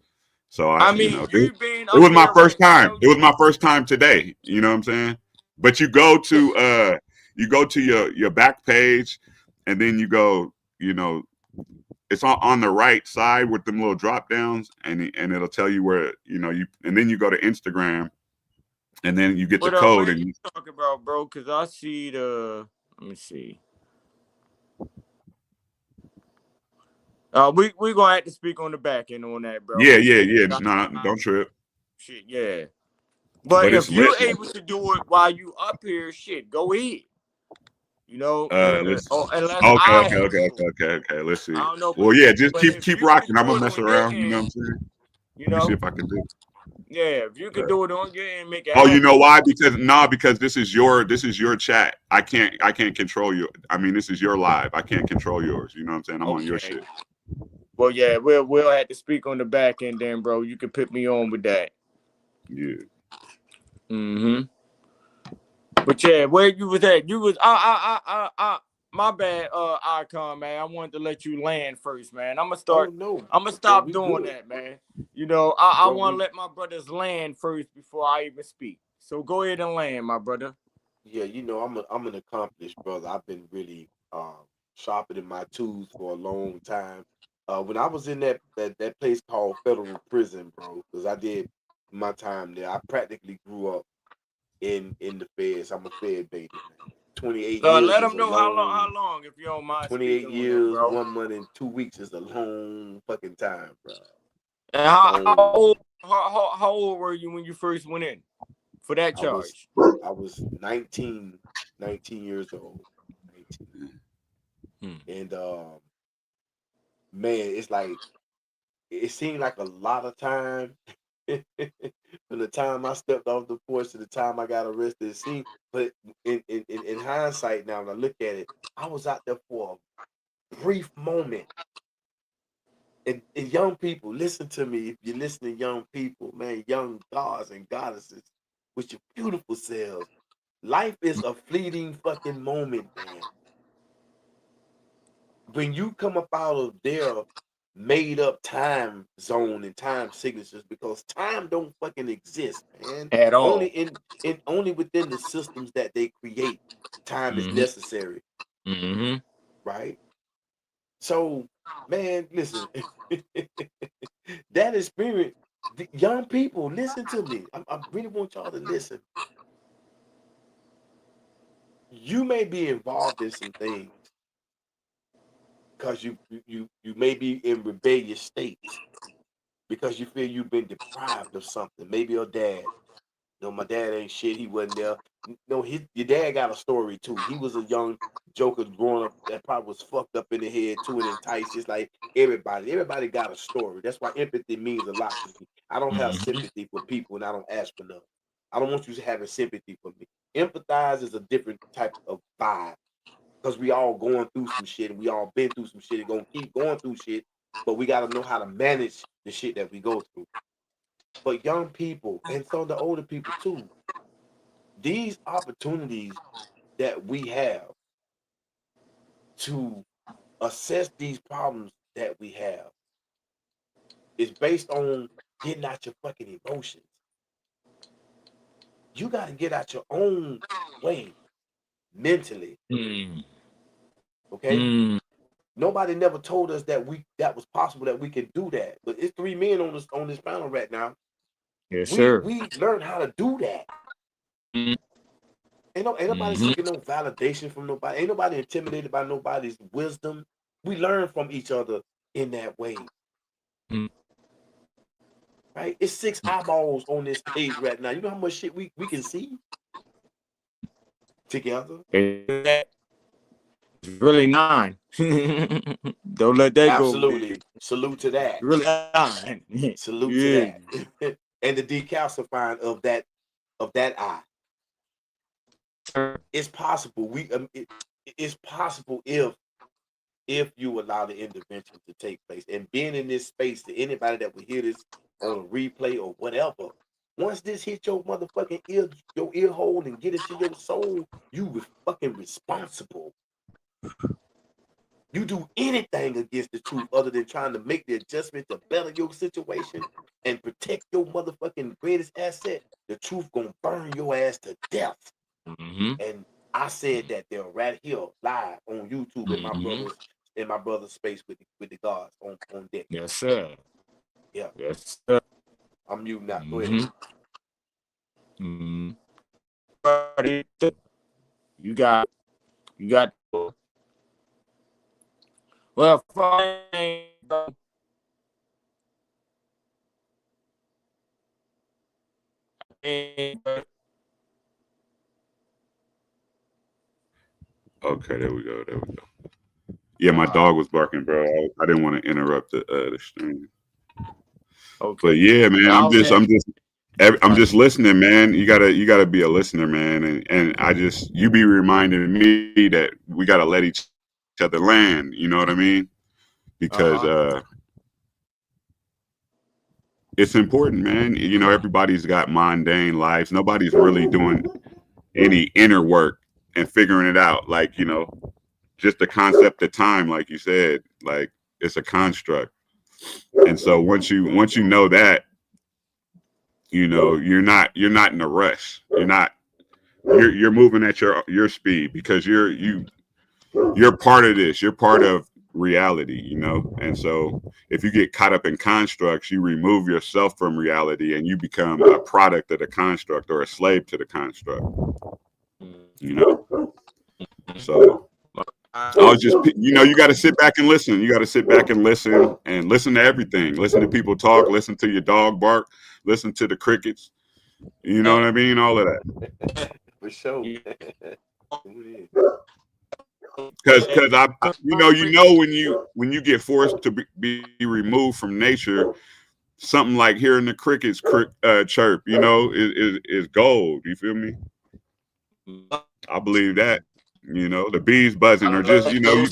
So I mean, you know, it was my first time. It was my first time today. You know what I'm saying? But you go to your back page, and then you go, you know, it's on the right side with them little drop downs, and it'll tell you where, you know, and then you go to Instagram, and then you get the code. What are you talking about, bro? Because I see let me see. We gonna have to speak on the back end on that, bro. Yeah. Nah, don't trip. Shit, yeah. But if you're able to do it while you up here, shit, go ahead. You know, okay. Let's see. I don't know, well, yeah, just keep rocking. I'm gonna mess around. You know what I'm saying? You know, let me see if I can do it. Yeah, if you can do it on your end, make it. Oh, you know why? Because this is your chat. I can't control you. I mean, this is your live. I can't control yours. You know what I'm saying? I'm on your shit. Well, yeah, we'll have to speak on the back end then, bro. You can put me on with that. Yeah. Mm-hmm. But yeah, where you was at? You was my bad, Icon, man. I wanted to let you land first, man. I'm gonna stop doing that, man. You know, I want to let my brothers land first before I even speak. So go ahead and land, my brother. Yeah, you know, I'm an accomplished brother. I've been really sharpening my tools for a long time. When I was in that place called federal prison, bro, because I did my time there. I practically grew up in the feds. I'm a fed baby, man. 28 years. Let them know how long, if you don't mind. 28 years, that, 1 month and 2 weeks is a long fucking time, bro. And how old were you when you first went in for that charge? I was 19 years old. 19. And man, it's like it seemed like a lot of time from the time I stepped off the porch to the time I got arrested. It seemed, but in hindsight now, when I look at it, I was out there for a brief moment. And young people, listen to me. If you're listening, young people, man, young gods and goddesses with your beautiful selves, life is a fleeting fucking moment, man. When you come up out of their made up time zone and time signatures, because time don't fucking exist, man. At all. Only within the systems that they create, time is necessary. Mm-hmm. Right? So, man, listen. That experience, young people, listen to me. I really want y'all to listen. You may be involved in some things because you may be in rebellious states because you feel you've been deprived of something. Maybe your dad. You know, my dad ain't shit. He wasn't there. No, your dad got a story too. He was a young joker growing up that probably was fucked up in the head too and enticed, just like everybody. Everybody got a story. That's why empathy means a lot to me. I don't have sympathy for people, and I don't ask for nothing. I don't want you having sympathy for me. Empathize is a different type of vibe because we all going through some shit, and we all been through some shit, and gonna keep going through shit. But we got to know how to manage the shit that we go through. But young people, and some of the older people too, these opportunities that we have to assess these problems that we have is based on getting out your fucking emotions. You got to get out your own way mentally. Okay? Nobody never told us that was possible, that we could do that. But it's 3 men on this panel right now Yes, sir. We learned how to do that. Ain't nobody seeking no validation from nobody. Ain't nobody intimidated by nobody's wisdom. We learn from each other in that way. Right? It's 6 eyeballs on this page right now. You know how much shit we can see together? It's really 9. Don't let that go. Absolutely. Salute to that. Really 9. Salute to that. And the decalcifying of that eye. It's possible. It's possible if you allow the intervention to take place. And being in this space, to anybody that will hear this on a replay or whatever, once this hit your motherfucking ear hole and get into your soul, you fucking responsible. You do anything against the truth other than trying to make the adjustment to better your situation and protect your motherfucking greatest asset, the truth gonna burn your ass to death. And I said that they're right here live on YouTube in my brother's space with the gods on deck. Yes, sir. Yeah. Yes, sir. I'm muting now. Go ahead. You got. Well, fine. Okay, there we go. Yeah, my dog was barking, bro. I didn't want to interrupt the stream. Okay. But yeah, man, I'm just listening, man. You gotta be a listener, man. And you be reminding me that we gotta let each other land. You know what I mean? Because it's important, man. You know, everybody's got mundane lives. Nobody's really doing any inner work and figuring it out. Like, you know, just the concept of time, like you said, like it's a construct. And so once you know that, you know, you're not in a rush. You're moving at your speed because you're part of this. You're part of reality, you know. And so if you get caught up in constructs, you remove yourself from reality and you become a product of the construct or a slave to the construct, you know. So I was just, you know, you got to sit back and listen. You got to sit back and listen to everything. Listen to people talk, listen to your dog bark, listen to the crickets. You know what I mean? All of that. For sure. Because you know when you get forced to be removed from nature, something like hearing the crickets chirp, you know, is gold. You feel me? I believe that. You know, the bees buzzing or just, you know,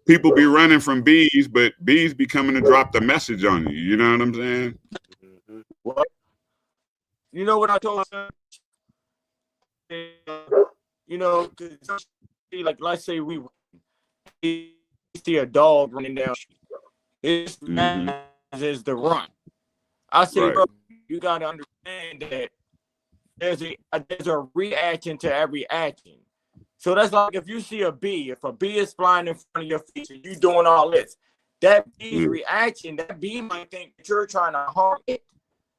people be running from bees, but bees be coming to drop the message on you. You know what I'm saying? What? You know what I told her? You know, like let's say we see a dog running down. His is the run. I say, Right. bro, you gotta understand that there's a reaction to every action. So that's like if you see a bee, if a bee is flying in front of your face and you doing all this, that bee's reaction, that bee might think that you're trying to harm it.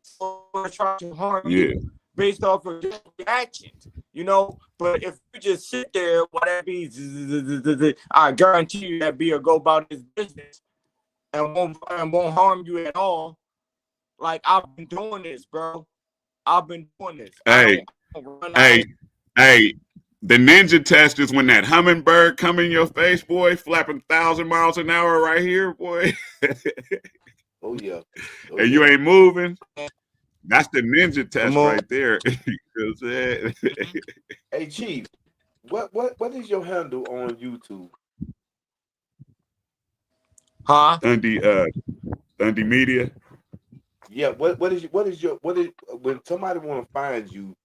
So it's trying to harm you based off of your reactions, you know. But if you just sit there while that bee, I guarantee you that bee will go about his business and won't harm you at all. Like I've been doing this, bro. I've been doing this. Hey. The ninja test is when that hummingbird come in your face, boy, flapping 1,000 miles an hour right here, boy. Oh yeah. And you ain't moving. That's the ninja test right there. You know what I'm saying? Hey Chief, what is your handle on YouTube? Huh? Dundee Media. Yeah, what is when somebody want to find you?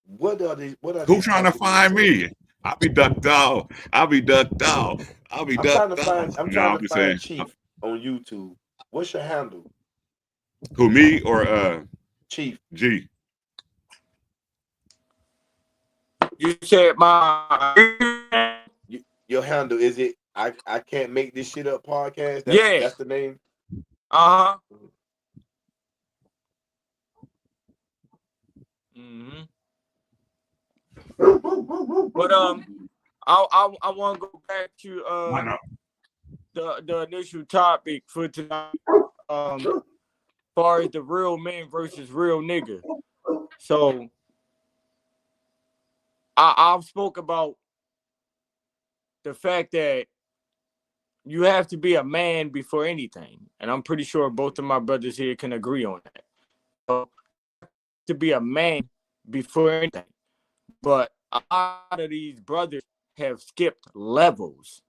What are Who trying to find me? I'll be ducked off. I'm trying to find Chief on YouTube. What's your handle? Who, me or Chief G? You said your handle is it? I can't make this shit up podcast. That's the name. Mm-hmm. But I want to go back to the initial topic for tonight. Far as the real man versus real nigga. So I've spoke about the fact that you have to be a man before anything, and I'm pretty sure both of my brothers here can agree on that. So, to be a man before anything, but a lot of these brothers have skipped levels.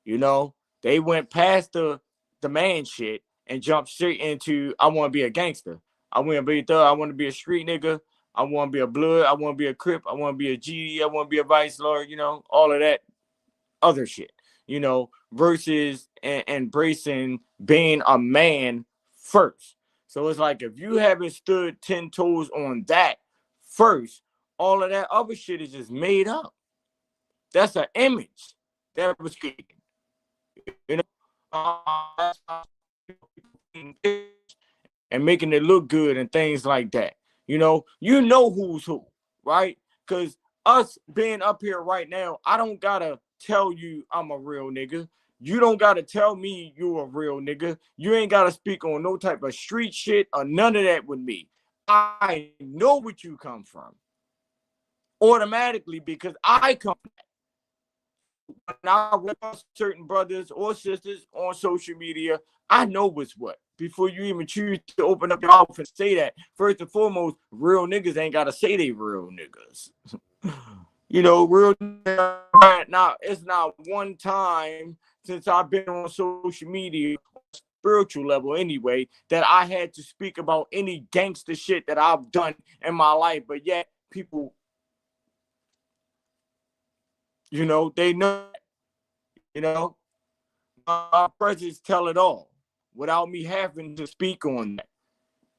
You know, they went past the man shit and jumped straight into I want to be a gangster. I want to be a thug. I want to be a street nigga. I want to be a blood. I want to be a crip. I want to be a GD. I want to be a vice lord. You know, all of that other shit. You know, versus embracing being a man first. So it's like if you haven't stood 10 toes on that first, all of that other shit is just made up. That's an image that was created. You know, and making it look good and things like that. You know who's who, right? Because us being up here right now, I don't gotta tell you I'm a real nigga. You don't gotta tell me you a real nigga. You ain't gotta speak on no type of street shit or none of that with me. I know what you come from automatically because I come from that. When I rep certain brothers or sisters on social media, I know what's what. Before you even choose to open up your mouth and say that, first and foremost, real niggas ain't gotta say they real niggas. You know, real now it's not one time since I've been on social media, spiritual level anyway, that I had to speak about any gangster shit that I've done in my life, but yet people, you know, they know, you know, my presence tell it all without me having to speak on that.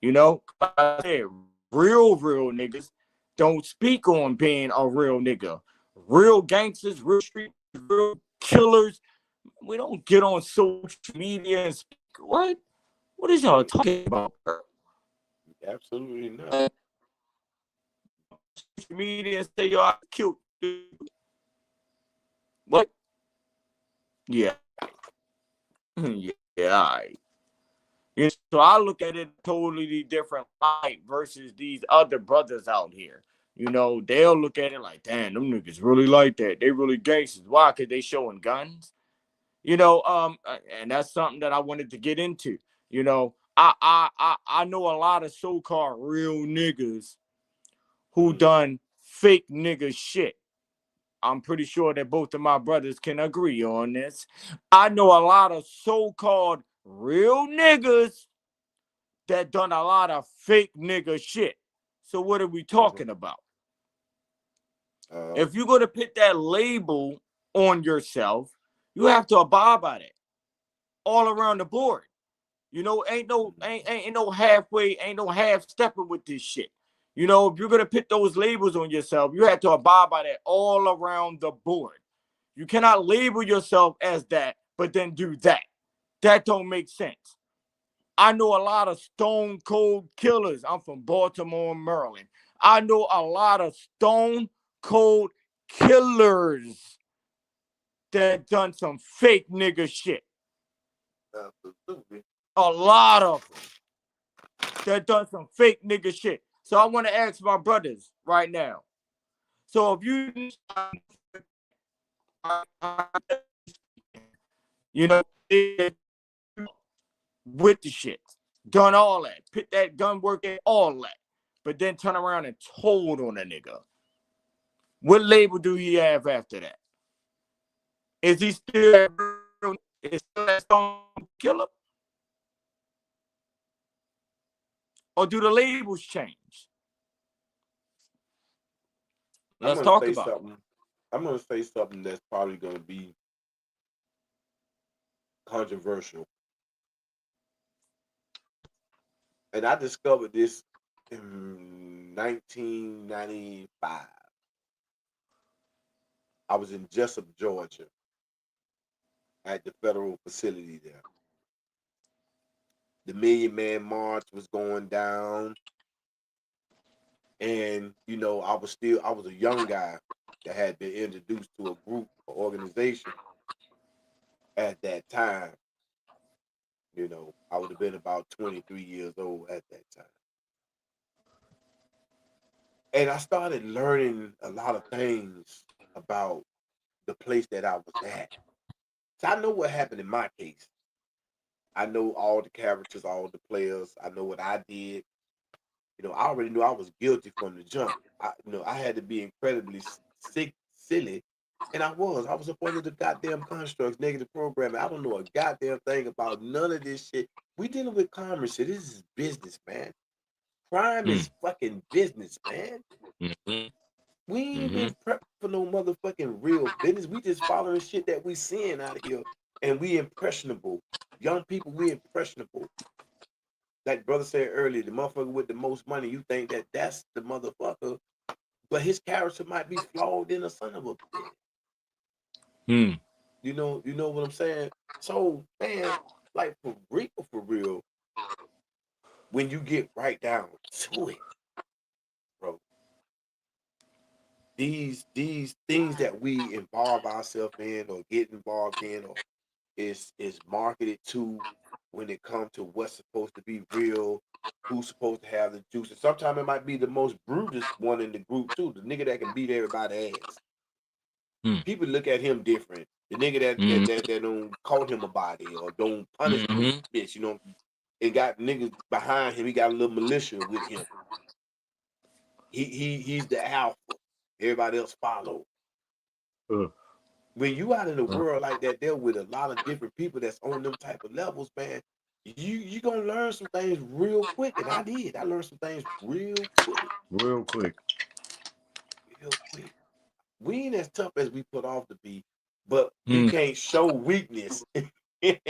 You know, like I said, real niggas don't speak on being a real nigga. Real gangsters, real street, real killers. We don't get on social media and speak. What? What is y'all talking about? Absolutely not. Social media and say y'all cute. What? Yeah. Yeah. Right. You know, so I look at it totally different light versus these other brothers out here. You know, they'll look at it like, damn, them niggas really like that. They really gangsters. Why? Because they showing guns. You know, and that's something that I wanted to get into. You know, I know a lot of so-called real niggas who done fake nigga shit. I'm pretty sure that both of my brothers can agree on this. I know a lot of so-called real niggas that done a lot of fake nigga shit. So what are we talking about? If you're gonna put that label on yourself, you have to abide by that all around the board. You know, ain't no halfway, ain't no half stepping with this shit. You know, if you're gonna put those labels on yourself, you have to abide by that all around the board. You cannot label yourself as that, but then do that. That don't make sense. I know a lot of stone cold killers. I'm from Baltimore, Maryland. I know a lot of stone cold killers that done some fake nigga shit. Absolutely. A lot of them that done some fake nigga shit. So I want to ask my brothers right now. So if you, you know, with the shit, done all that, put that gun work in, all that, but then turn around and told on a nigga. What label do he have after that? Is he still that stone killer? Or do the labels change? Let's talk about it. I'm gonna say something that's probably gonna be controversial. And I discovered this in 1995. I was in Jessup, Georgia, at the federal facility there. The Million Man March was going down. And, you know, I was a young guy that had been introduced to a group or organization at that time. You know, I would have been about 23 years old at that time. And I started learning a lot of things about the place that I was at. So I know what happened in my case. I know all the characters, all the players. I know what I did. You know, I already knew I was guilty from the jump. I had to be incredibly silly, and I was. I was up under the goddamn constructs, negative programming. I don't know a goddamn thing about none of this shit. We dealing with commerce shit. This is business, man. Crime is fucking business, man. We ain't been prepped for no motherfucking real business. We just following shit that we seeing out of here, and we impressionable. Young people, we impressionable. Like brother said earlier, the motherfucker with the most money, you think that that's the motherfucker, but his character might be flawed in a son of a bitch. You know what I'm saying? So, man, like for real, when you get right down to it, bro, these things that we involve ourselves in or get involved in or is marketed to when it comes to what's supposed to be real, who's supposed to have the juice. And sometimes it might be the most brutest one in the group too, the nigga that can beat everybody's ass. People look at him different. The nigga that don't call him a body or don't punish the bitch, you know, and got niggas behind him. He got a little militia with him. He's the alpha. Everybody else follow. When you out in the world like that, there with a lot of different people that's on them type of levels, man, you gonna learn some things real quick. And I did. I learned some things real quick. Real quick. We ain't as tough as we put off to be, but we can't show weakness. And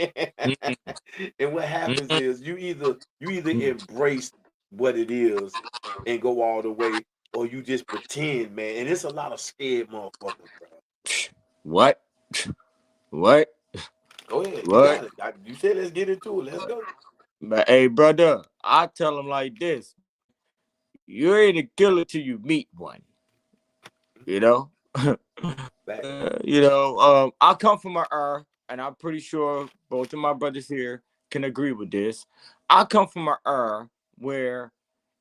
what happens is you either embrace what it is and go all the way, or you just pretend, man. And it's a lot of scared motherfuckers, bro. What? Go ahead. You got it. You said let's get into it. Let's go. But hey, brother, I tell them like this: you ain't a killer till you meet one. You know. I come from an and I'm pretty sure both of my brothers here can agree with this. I come from an where,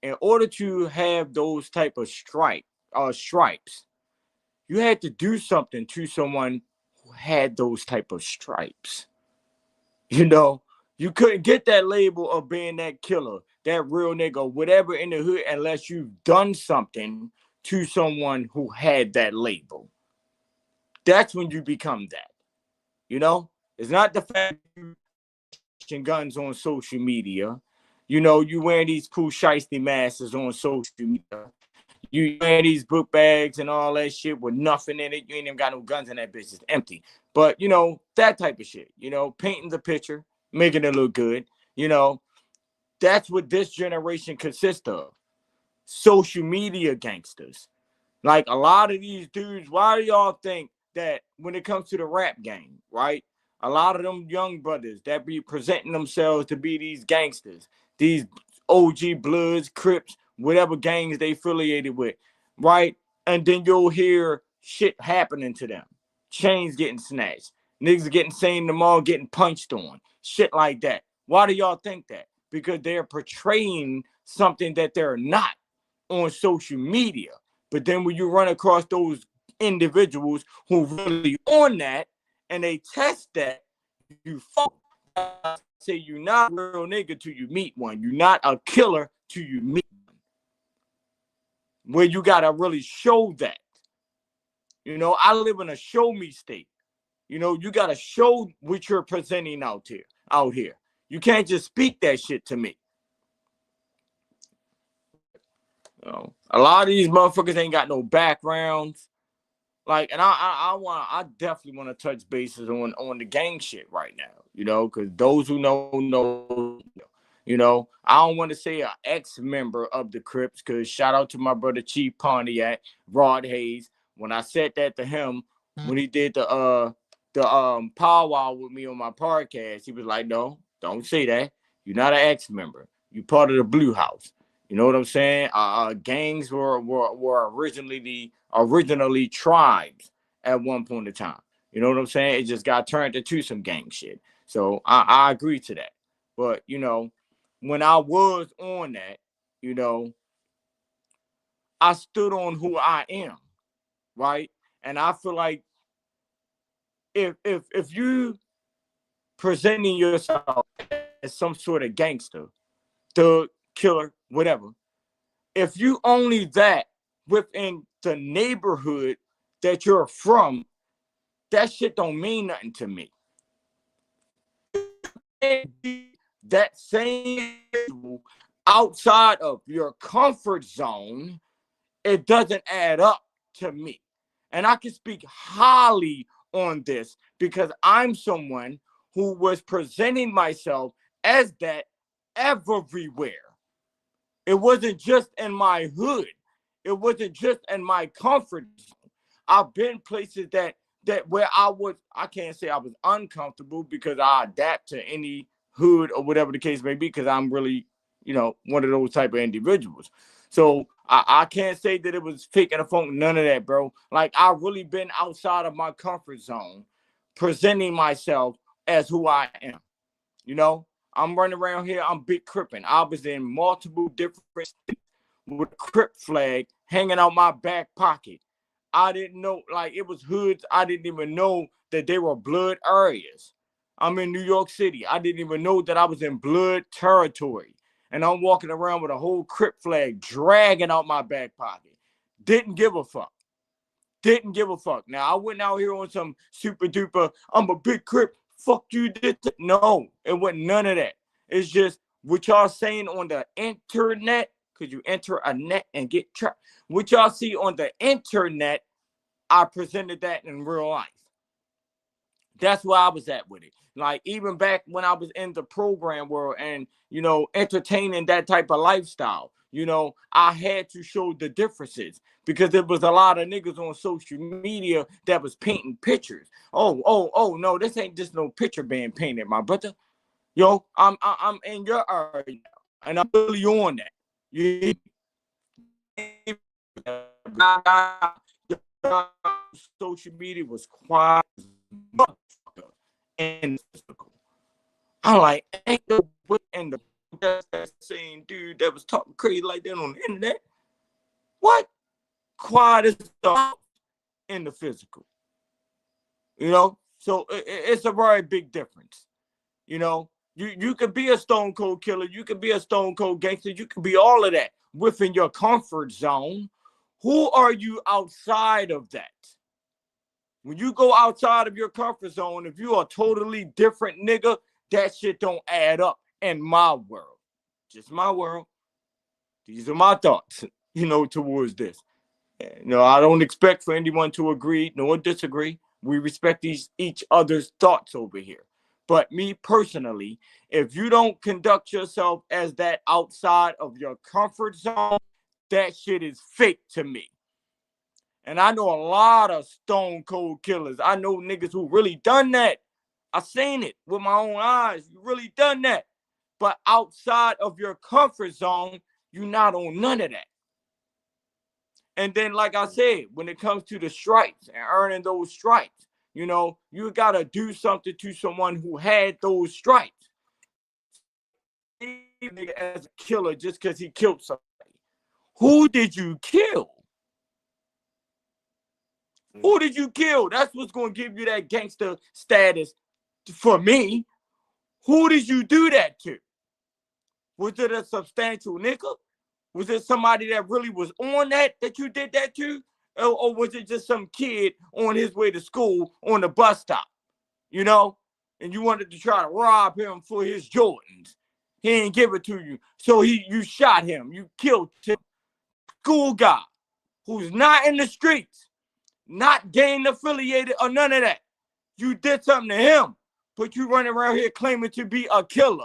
in order to have those type of stripes, you had to do something to someone who had those type of stripes. You know, you couldn't get that label of being that killer, that real nigga, whatever in the hood, unless you've done something to someone who had that label. That's when you become that. You know, it's not the fact you guns on social media. You know, you wearing these cool shiesty masks on social media. You wearing these book bags and all that shit with nothing in it. You ain't even got no guns in that bitch. It's empty. But, you know, that type of shit. You know, painting the picture, making it look good. You know, that's what this generation consists of. Social media gangsters. Like a lot of these dudes, why do y'all think that when it comes to the rap game, right? A lot of them young brothers that be presenting themselves to be these gangsters, these OG Bloods, Crips, whatever gangs they affiliated with, right? And then you'll hear shit happening to them. Chains getting snatched. Niggas getting seen them all getting punched on. Shit like that. Why do y'all think that? Because they're portraying something that they're not on social media. But then when you run across those individuals who really on that and they test that, you say you're not a real nigga till you meet one. You're not a killer till you meet one. Where you gotta really show that. You know, I live in a show me state. You know, you gotta show what you're presenting out here. You can't just speak that shit to me. You know, a lot of these motherfuckers ain't got no backgrounds. Like, and I definitely want to touch bases on the gang shit right now, you know, because those who know, you know, I don't want to say an ex-member of the Crips, because shout out to my brother Chief Pontiac, Rod Hayes. When I said that to him, when he did the powwow with me on my podcast, he was like, no, don't say that. You're not an ex-member. You're part of the Blue House. You know what I'm saying? Gangs were originally tribes at one point in time. You know what I'm saying? It just got turned into some gang shit. So I agree to that. But you know, when I was on that, you know, I stood on who I am, right? And I feel like if you presenting yourself as some sort of gangster, thug, killer, whatever, if you only that within the neighborhood that you're from, that shit don't mean nothing to me. That same outside of your comfort zone, it doesn't add up to me. And I can speak highly on this because I'm someone who was presenting myself as that everywhere. It wasn't just in my hood. It wasn't just in my comfort zone. I've been places that where I can't say I was uncomfortable because I adapt to any hood or whatever the case may be because I'm really, you know, one of those type of individuals. So I can't say that it was fake and a phone, none of that, bro. Like I really been outside of my comfort zone, presenting myself as who I am. You know, I'm running around here, I'm big crippin'. I was in multiple different states with a crip flag hanging out my back pocket. I didn't know, like it was hoods. I didn't even know that they were blood areas. I'm in New York City. I didn't even know that I was in blood territory. And I'm walking around with a whole crip flag dragging out my back pocket. Didn't give a fuck. Didn't give a fuck. Now I went out here on some super duper, I'm a big crip. Fuck you, did. No, it wasn't none of that. It's just what y'all saying on the internet, because you enter a net and get trapped. What y'all see on the internet, I presented that in real life. That's where I was at with it. Like even back when I was in the program world and, you know, entertaining that type of lifestyle, you know, I had to show the differences because there was a lot of niggas on social media that was painting pictures. Oh, no, this ain't just no picture being painted, my brother. Yo, I'm in your area and I'm really on that. You social media was quiet and physical. I'm like, ain't no in the that same dude that was talking crazy like that on the internet. What? Quiet as the in the physical. You know? So it's a very big difference. You know, you could be a stone cold killer, you could be a stone cold gangster, you could be all of that within your comfort zone. Who are you outside of that? When you go outside of your comfort zone, if you are a totally different nigga, that shit don't add up in my world. Just my world. These are my thoughts, you know, towards this. You know, I don't expect for anyone to agree nor disagree. We respect each other's thoughts over here. But me personally, if you don't conduct yourself as that outside of your comfort zone, that shit is fake to me. And I know a lot of stone cold killers. I know niggas who really done that. I seen it with my own eyes. You really done that. But outside of your comfort zone, you're not on none of that. And then, like I said, when it comes to the stripes and earning those stripes, you know, you got to do something to someone who had those stripes. As a killer just because he killed somebody. Who did you kill? Who did you kill? That's what's going to give you that gangster status for me. Who did you do that to? Was it a substantial nigga? Was it somebody that really was on that you did that to? Or was it just some kid on his way to school on the bus stop? You know? And you wanted to try to rob him for his Jordans. He didn't give it to you. So you shot him. You killed him. School guy who's not in the streets, not gang affiliated or none of that. You did something to him, but you running around here claiming to be a killer.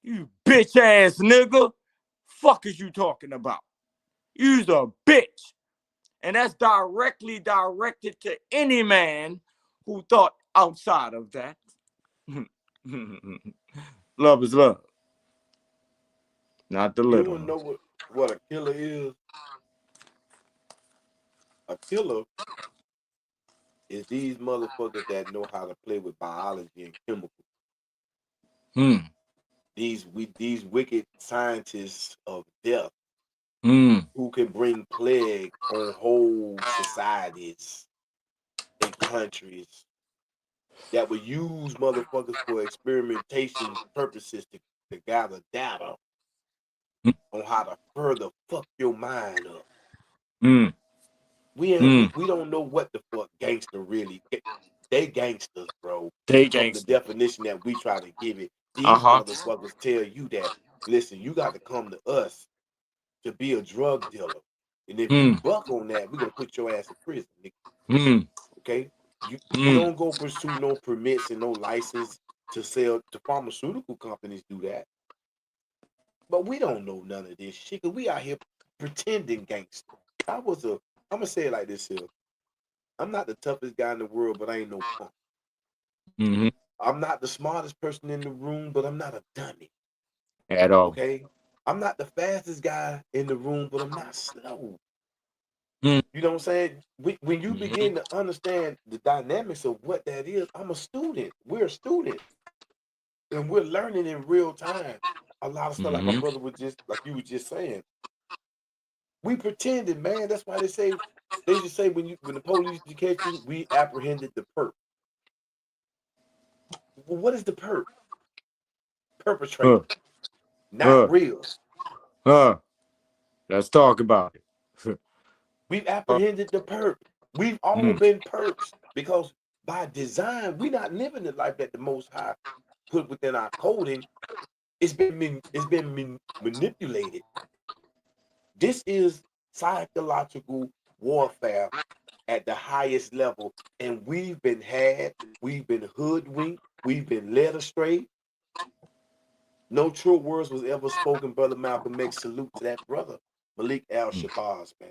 You bitch ass nigga. Fuck is you talking about? You's a bitch. And that's directly directed to any man who thought outside of that. Love is love. Not the little one. what a killer is? A killer is these motherfuckers that know how to play with biology and chemicals. These wicked scientists of death who can bring plague on whole societies and countries that would use motherfuckers for experimentation purposes to gather data on how to further fuck your mind up. We don't know what the fuck gangster really. They gangsters, bro. They From gangster. the definition that we try to give it. These motherfuckers tell you that, listen, you got to come to us to be a drug dealer. And if you buck on that, we're gonna put your ass in prison, nigga. Okay? You don't go pursue no permits and no license to sell to pharmaceutical companies do that. But we don't know none of this shit, cause we out here pretending gangster. I'm gonna say it like this here. I'm not the toughest guy in the world, but I ain't no punk. I'm not the smartest person in the room, but I'm not a dummy. At all. Okay? I'm not the fastest guy in the room, but I'm not slow. You know what I'm saying? When you begin to understand the dynamics of what that is, I'm a student. We're a student. And we're learning in real time. A lot of stuff like my brother was just, like you were just saying. We pretended, man. That's why they just say when the police catch you, we apprehended the perp. Well, what is the perp? Perpetrator. Not real. Let's talk about it. We've apprehended the perp. We've all been perps because by design, we're not living the life that the Most High put within our coding. It's been manipulated. This is psychological warfare at the highest level, and we've been hoodwinked, we've been led astray. No true words was ever spoken, Brother Malcolm X. Salute to that brother, Malik Al-Shabazz, man.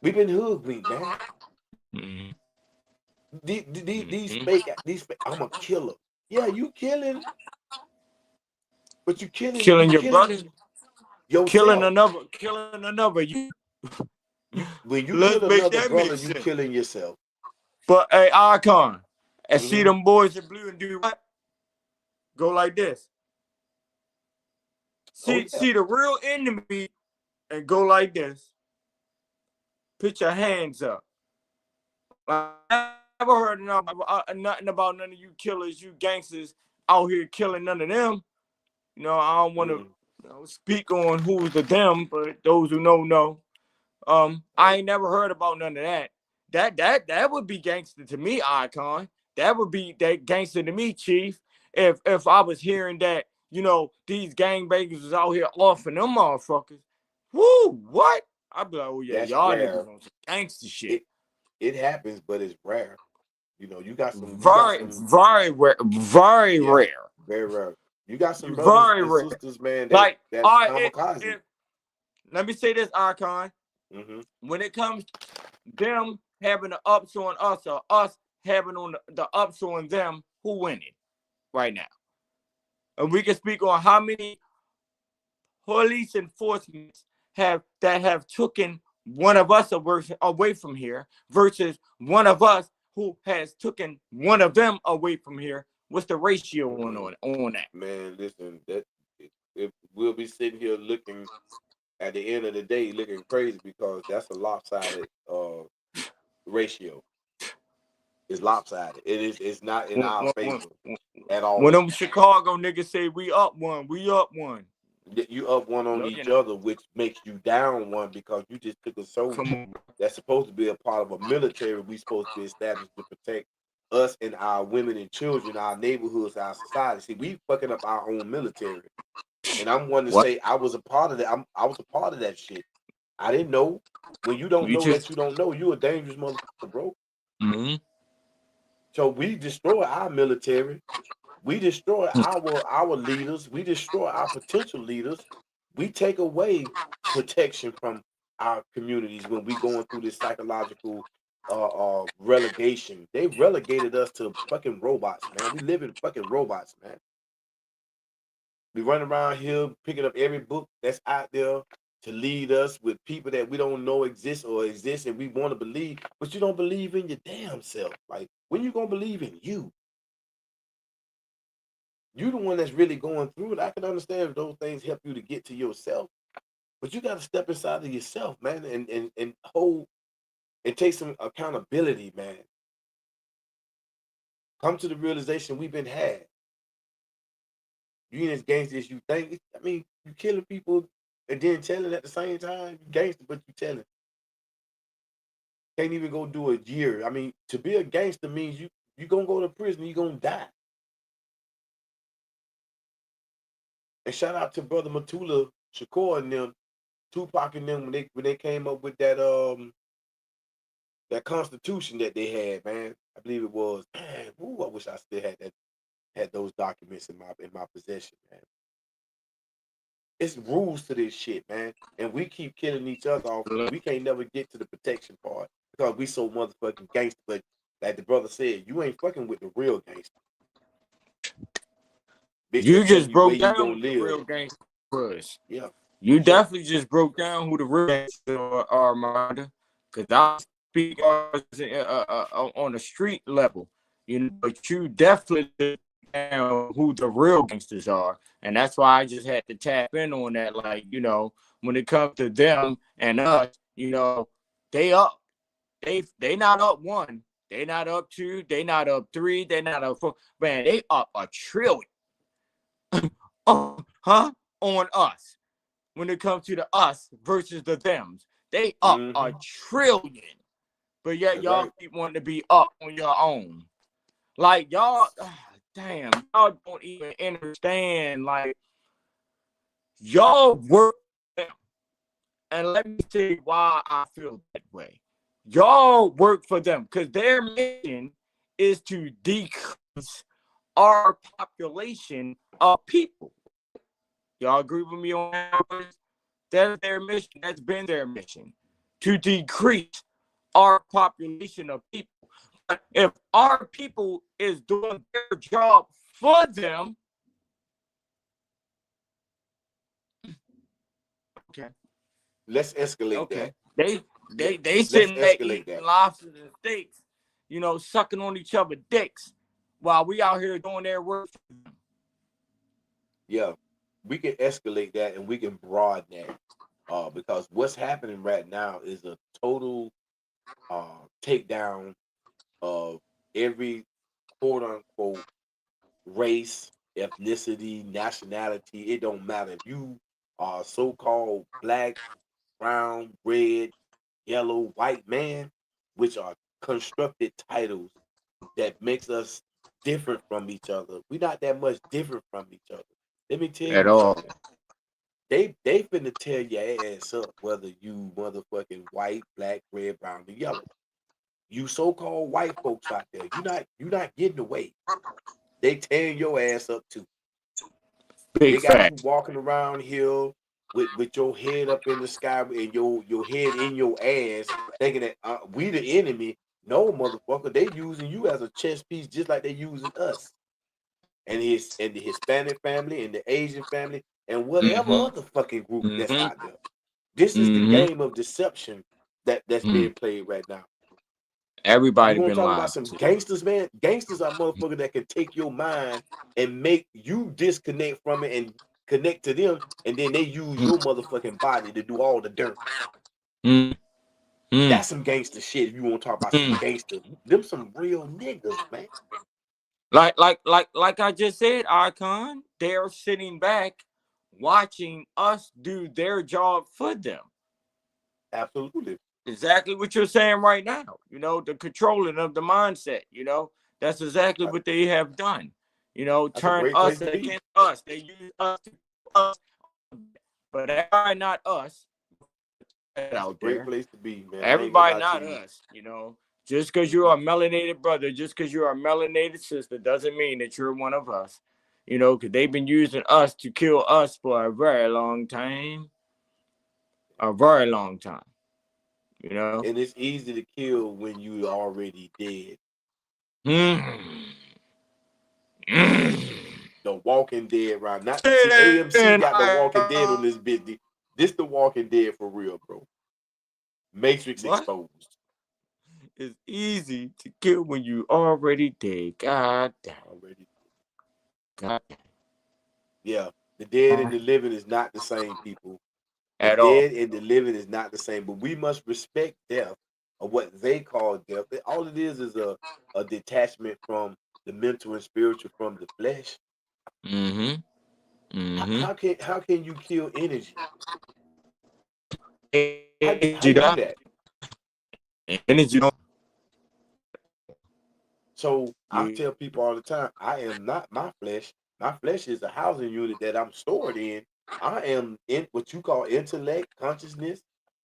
We've been hoodwinked, man. These fake, I'm a killer. Yeah, you killing, but you killing your brother, yourself. killing another. When you kill another brother, you killing yourself. But hey, Icon, and see them boys in blue and do what? Go like this. See the real enemy and go like this. Put your hands up. I never heard nothing about none of you killers, you gangsters out here killing none of them. You know, I don't want to speak on who's the them, but those who know. I ain't never heard about none of that. That would be gangster to me, Icon. That would be that gangster to me, Chief. If I was hearing that, you know, these gangbangers was out here offing them motherfuckers. Woo, what? I'd be like, oh yeah, y'all niggas on some gangster shit. It happens, but it's rare. You know, you got some very rare. Very rare. You got some brothers and sisters, man, that kamikaze. Let me say this, Icon. When it comes to them having the ups on us or us having on the ups on them, who winning right now? And we can speak on how many police enforcements have taken one of us away from here versus one of us who has taken one of them away from here. What's the ratio on that? Man, listen, that if we'll be sitting here looking at the end of the day looking crazy because that's a lopsided ratio. It's lopsided. It's not in our favor at all. When them Chicago niggas say we up one. You up one on each other, which makes you down one because you just took a soldier that's supposed to be a part of a military we supposed to be established to protect us and our women and children, our neighborhoods, our society. See, we fucking up our own military. And I'm one to say I was a part of that. I was a part of that shit. I didn't know. When you don't know that you don't know, you a dangerous motherfucker, bro. So we destroy our military. We destroy our leaders. We destroy our potential leaders. We take away protection from our communities when we going through this psychological relegation. They relegated us to fucking robots, man. We live in fucking robots, man. We run around here picking up every book that's out there to lead us with people that we don't know exist and we want to believe, but you don't believe in your damn self. Like, when you gonna believe in you? You the one that's really going through it. I can understand if those things help you to get to yourself, but you got to step inside of yourself, man, and hold and take some accountability, man. Come to the realization we've been had. You ain't as gangster as you think. I mean, you killing people and then telling at the same time. You gangster, but you telling. Can't even go do a year. I mean, to be a gangster means you gonna go to prison. You gonna die. And shout out to brother Matula Shakur and them, Tupac and them when they came up with that constitution that they had, man. I believe it was. Man, ooh, I wish I still had those documents in my possession, man. It's rules to this shit, man. And we keep killing each other off. We can't never get to the protection part because we so motherfucking gangster. But like the brother said, you ain't fucking with the real gangster. Bitch, You just where broke you down gonna who the live. real gangster was. Yeah. You definitely just broke down who the real gangsters are, Miranda. Because I speak on a street level, you know, but you definitely broke down who the real gangsters are. And that's why I just had to tap in on that. Like, you know, when it comes to them and us, you know, they up. They not up one. They not up two. They not up three. They not up four. Man, they up $1 trillion. On us. When it comes to the us versus the thems, they up $1 trillion. But yet y'all keep wanting to be up on your own. Like y'all, damn, y'all don't even understand. Like y'all work for them. And let me tell you why I feel that way. Y'all work for them because their mission is to decrease our population of people. Y'all agree with me on that? That's their mission. That's been their mission, to decrease our population of people. But if our people is doing their job for them, okay, let's escalate that. They sitting there eating lobsters and steaks, you know, sucking on each other's dicks while we out here doing their work for them. Yeah, we can escalate that and we can broaden that. Because what's happening right now is a total takedown of every quote unquote race, ethnicity, nationality. It don't matter if you are so-called black, brown, red, yellow, white man, which are constructed titles that makes us different from each other. We're not that much different from each other. Let me tell you something. They finna tear your ass up, whether you motherfucking white, black, red, brown, or yellow. You so-called white folks out there, you're not getting away. They tearing your ass up too. They got you walking around here with your head up in the sky and your head in your ass, thinking that we the enemy. No, motherfucker, they using you as a chess piece just like they using us. And the Hispanic family and the Asian family and whatever other fucking group that's out there. This is the game of deception that's being played right now. Everybody You want been to talk lied about some to. gangsters, man? Gangsters are motherfuckers that can take your mind and make you disconnect from it and connect to them, and then they use your motherfucking body to do all the dirt. That's some gangster shit. If you want to talk about some gangster, them some real niggas, man. Like I just said, Icon, they're sitting back watching us do their job for them. Absolutely. Exactly what you're saying right now. You know, the controlling of the mindset, you know, that's exactly what they have done. You know, turn us against us. They use us to us, but everybody not us. That's out a great there. place to be, man. Everybody not us, you know. Just because you're a melanated brother, just because you're a melanated sister, doesn't mean that you're one of us. You know, because they've been using us to kill us for a very long time. A very long time. You know? And it's easy to kill when you already dead. the Walking Dead right now. See, AMC got the Walking Dead on this bitch. This the Walking Dead for real, bro. Matrix exposed. It's easy to kill when you already dead. God damn. Already. God damn. Yeah, the dead and the living is not the same, people. The At all. dead and the living is not the same, but we must respect death, or what they call death. All it is a detachment from the mental and spiritual from the flesh. How can you kill energy? How do you do that? Energy. So I tell people all the time, I am not my flesh. My flesh is a housing unit that I'm stored in. I am in what you call intellect, consciousness,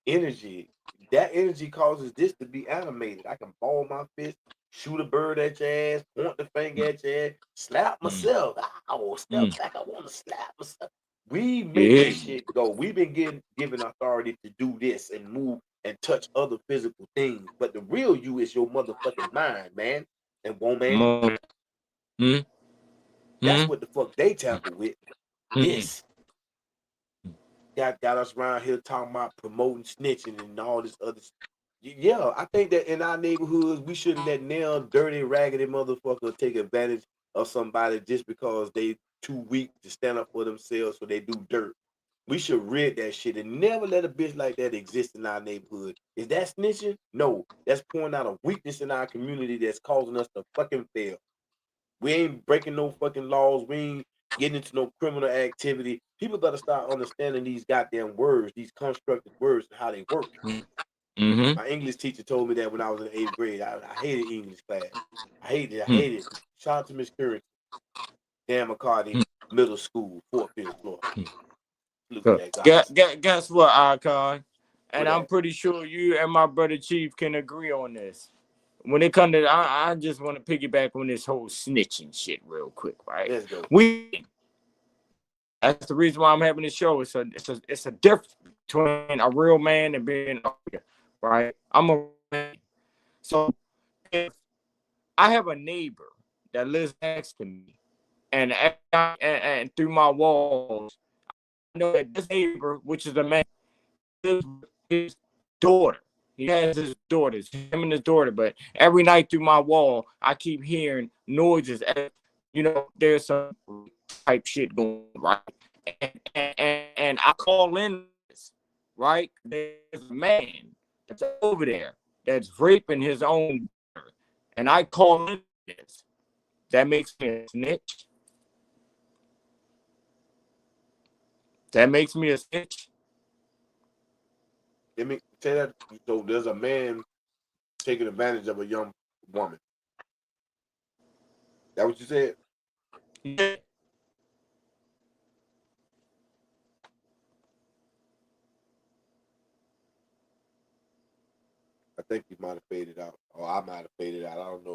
energy. That energy causes this to be animated. I can ball my fist, shoot a bird at your ass, point the finger at your ass, slap myself. I will step back. I want to slap myself. We make this shit go. We've been given authority to do this and move and touch other physical things. But the real you is your motherfucking mind, man and woman. That's what the fuck they tamper with. This got us around here talking about promoting snitching and all this other. Yeah, I think that in our neighborhoods we shouldn't let nail dirty, raggedy motherfucker take advantage of somebody just because they too weak to stand up for themselves, so they do dirt. We should rid that shit and never let a bitch like that exist in our neighborhood. Is that snitching? No, that's pouring out a weakness in our community that's causing us to fucking fail. We ain't breaking no fucking laws. We ain't getting into no criminal activity. People gotta start understanding these goddamn words, these constructed words, and how they work. My English teacher told me that when I was in 8th grade. I hated English class. I hated it. Shout out to Miss Curry. Dan McCarty, middle school, 4th, 5th floor. Look at that, Guess what, Icon? And I'm pretty sure you and my brother Chief can agree on this. When it comes to, I just want to piggyback on this whole snitching shit real quick, right? Let's go. That's the reason why I'm having this show. It's a difference between a real man and being a right. I'm a man. So if I have a neighbor that lives next to me, and through my walls, I know that this neighbor, which is a man, lives with his daughter. He has his daughters, him and his daughter. But every night through my wall, I keep hearing noises. There's some type shit going right, and I call in this, right. There's a man that's over there that's raping his own daughter, and I call in this. That makes me a snitch. That makes me a snitch. Let me say that. So there's a man taking advantage of a young woman. That what you said? Yeah. I think you might have faded out, or I might have faded out. I don't know.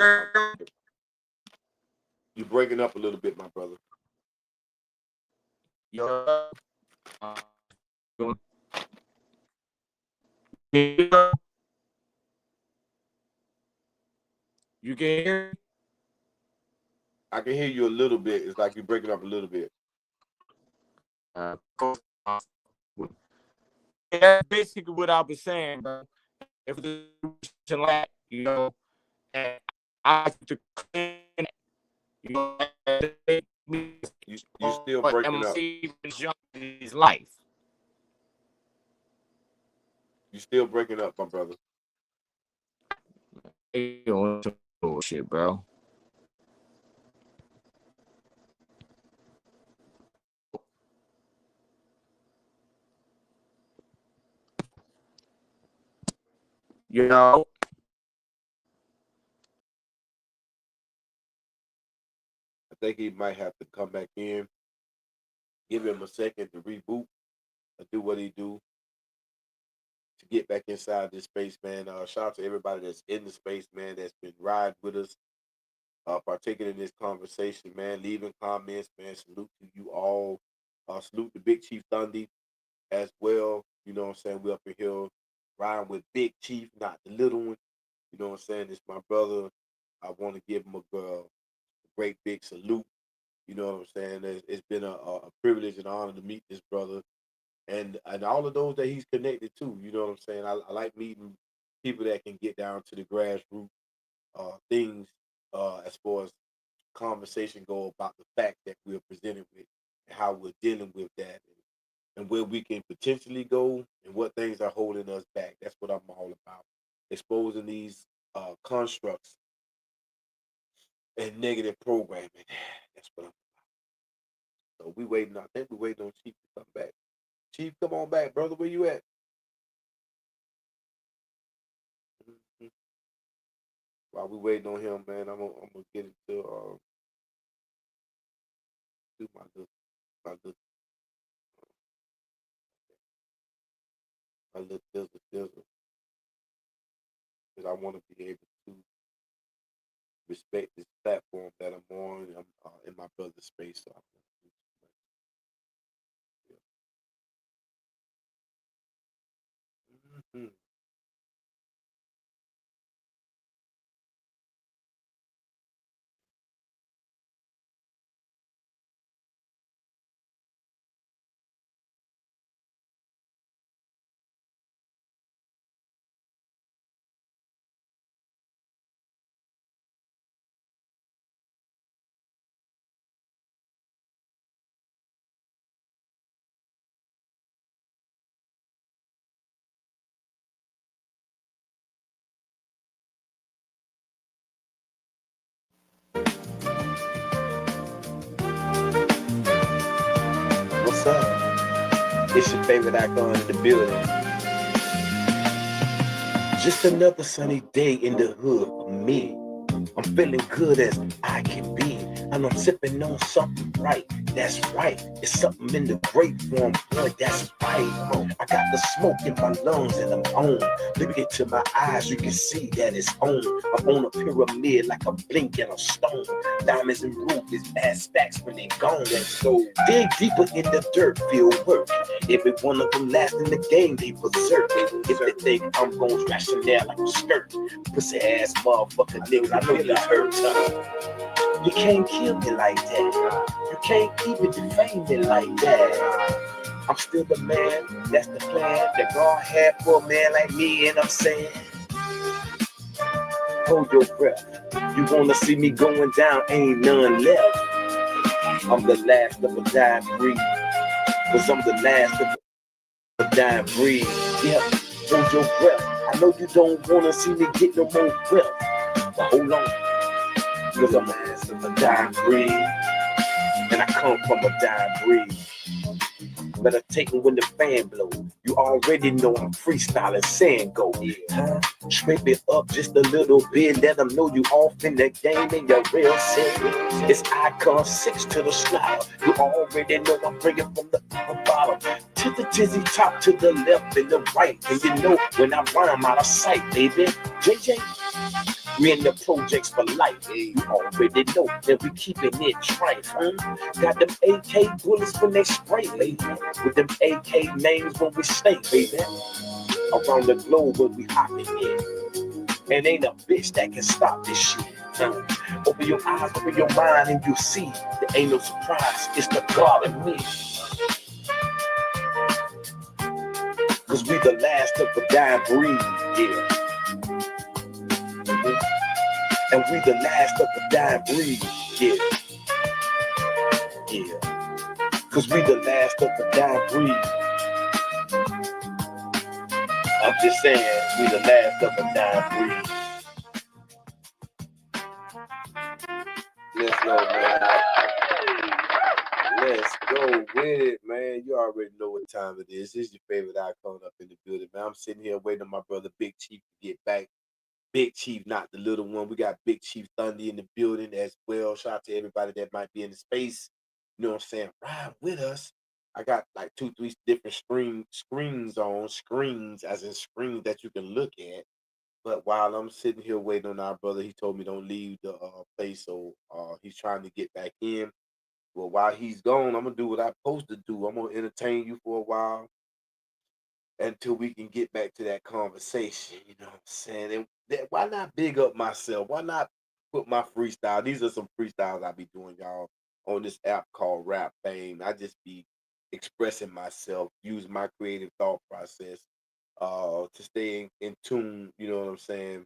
You're breaking up a little bit, my brother. Yo. You can hear me? I can hear you a little bit. It's like you're breaking up a little bit. That's basically what I was saying, bro. If the and I to clean, you still breaking up. His life. You still breaking up, my brother. Bullshit, bro. I think he might have to come back in. Give him a second to reboot or do what he do to get back inside this space, man. Shout out to everybody that's in the space, man, that's been riding with us, partaking in this conversation, man, leaving comments, man. Salute to you all. Salute to Big Chief Thundy as well. You know what I'm saying? We up in here riding with Big Chief, not the little one. You know what I'm saying? It's my brother. I want to give him a great big salute. You know what I'm saying? It's been a privilege and honor to meet this brother and all of those that he's connected to. You know what I'm saying? I like meeting people that can get down to the grassroots things as far as conversation go about the fact that we're presented with and how we're dealing with that and where we can potentially go and what things are holding us back. That's what I'm all about. Exposing these constructs and negative programming. That's what I'm. So we waiting. I think we waiting on Chief to come back. Chief, come on back, brother. Where you at? Mhm. While we waiting on him, man, I'm gonna get into do my little thizzle because I want to be able to respect this platform that I'm on. I'm in my brother's space, so I'm gonna do too much. What's up? It's your favorite icon in the building. Just another sunny day in the hood for me. I'm feeling good as I can be, and I'm sipping on something right. That's right. It's something in the grape form, boy. That's right. I got the smoke in my lungs and I'm on. Look into my eyes, you can see that it's on. I'm on a pyramid like a blink and a stone. Diamonds and rubies, ass backs when they gone. Let's go dig deeper in the dirt, feel work. Every one of them last in the game, they berserk. If they think I'm gonna crash them down like a skirt, pussy ass motherfucker niggas, I know you hurt. You can't kill me like that. You can't even defame me like that. I'm still the man, that's the plan that God had for a man like me, and I'm saying, hold your breath. You wanna see me going down, ain't none left. I'm the last of a dying breed, cause I'm the last of a dying breed. Yeah, hold your breath. I know you don't wanna see me get no more breath, but hold on, cause I'm the last of a dying breed, and I come from a dying breed. Better take it when the fan blow. You already know I'm freestyling, saying go. Huh? Scrape it up just a little bit, let them know you off in the game and you're real sick. It's icon 6 to the slide. You already know I'm bringing from the bottom to the tizzy top, to the left and the right. And you know when I rhyme out of sight, baby. JJ, we in the projects for life. You already know that we keeping it trite, huh? Got them AK bullets when they spray, baby. With them AK names when we stay, baby. Around the globe when we hopping in. And ain't a bitch that can stop this shit. Open your eyes, open your mind, and you see there ain't no surprise. It's the God in me. Cause we the last of the dying breed, yeah. And we the last of the dying breed, yeah. Yeah. Cause we the last of the dying breed. I'm just saying, we the last of the dying breed. Let's go, man. Let's go with it, man. You already know what time it is. This is your favorite icon up in the building, man. I'm sitting here waiting on my brother BigChief to get back. BigChief, not the little one. We got BigChief Thunder in the building as well. Shout out to everybody that might be in the space. You know what I'm saying? Ride with us. I got like 2-3 different screens as in screens that you can look at. But while I'm sitting here waiting on our brother, he told me don't leave the place, so he's trying to get back in. Well, while he's gone, I'm gonna do what I'm supposed to do. I'm gonna entertain you for a while until we can get back to that conversation. You know what I'm saying? And why not big up myself? Why not put my freestyle? These are some freestyles I be doing, y'all. on this app called Rap Fame. I just be expressing myself, use my creative thought process, to stay in tune. You know what I'm saying?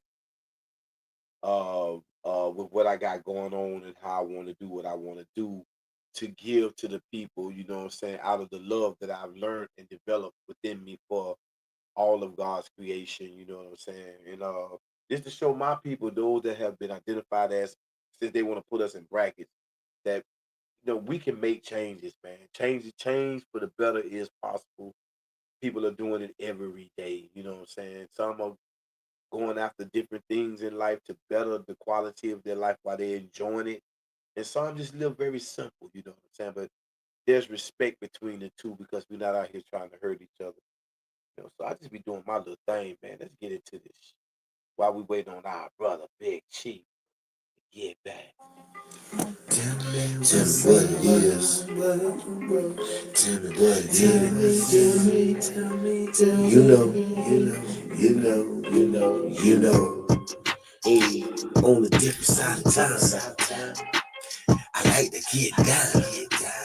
With what I got going on and how I want to do what I want to do to give to the people. You know what I'm saying? Out of the love that I've learned and developed within me for all of God's creation. You know what I'm saying? And just to show my people, those that have been identified as, since they want to put us in brackets, that we can make changes, man. Change for the better is possible. People are doing it every day. You know what I'm saying? Some are going after different things in life to better the quality of their life while they're enjoying it. And some just live very simple, you know what I'm saying? But there's respect between the two because we're not out here trying to hurt each other. So I just be doing my little thing, man. Let's get into this while we wait on our brother, Big Chief, to get back. Tell me what it is. Tell me what it is. You know. Hey, on the different side of time, I like to get down.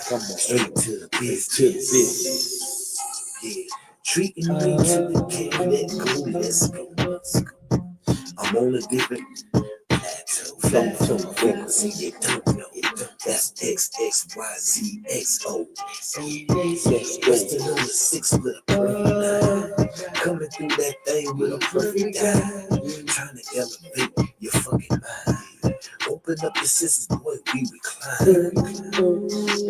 Come on, straight to the business. Yeah, treating me to the game. Let's go. I'm on a different plateau. Frequency, you don't know. That's XXYZXO. Let's go. Still on the 6 with a perfect 9. Coming through that thing with a perfect dime. Trying to elevate your fucking mind. Open up your senses, boy, we recline.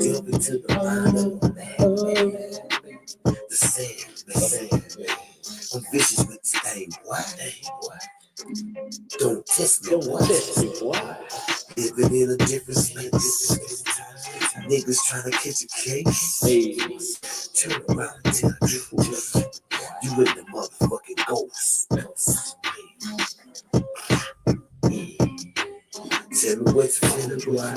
Delve into the mind of a man. The sand. I'm vicious with this thing, boy. Don't test me, boy. Living in a different space. Niggas trying to catch a case. Hey, turn around and tell the truth. You in the motherfucking ghost. Tell me what you feeling, boy.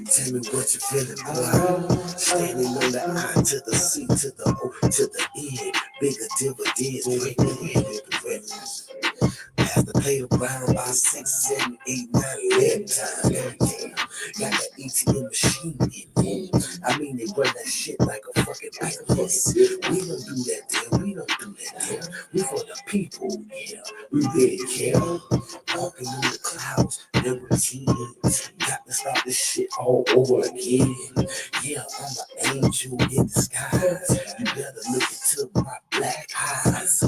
Tell me what you feeling, boy. Standing on the I to the C to the O to the N. Bigger dividends, bring in the revenue. Have to pay the ground by 6, 7, 8, 9, 11 times. Got the ATM machine in there. I mean, they run that shit like a fucking business. We don't do that there. We for the people, yeah. We really care. Walking in the clouds, never routine. Got to start this shit all over again. Yeah, I'm an angel in disguise. You better look into my black eyes.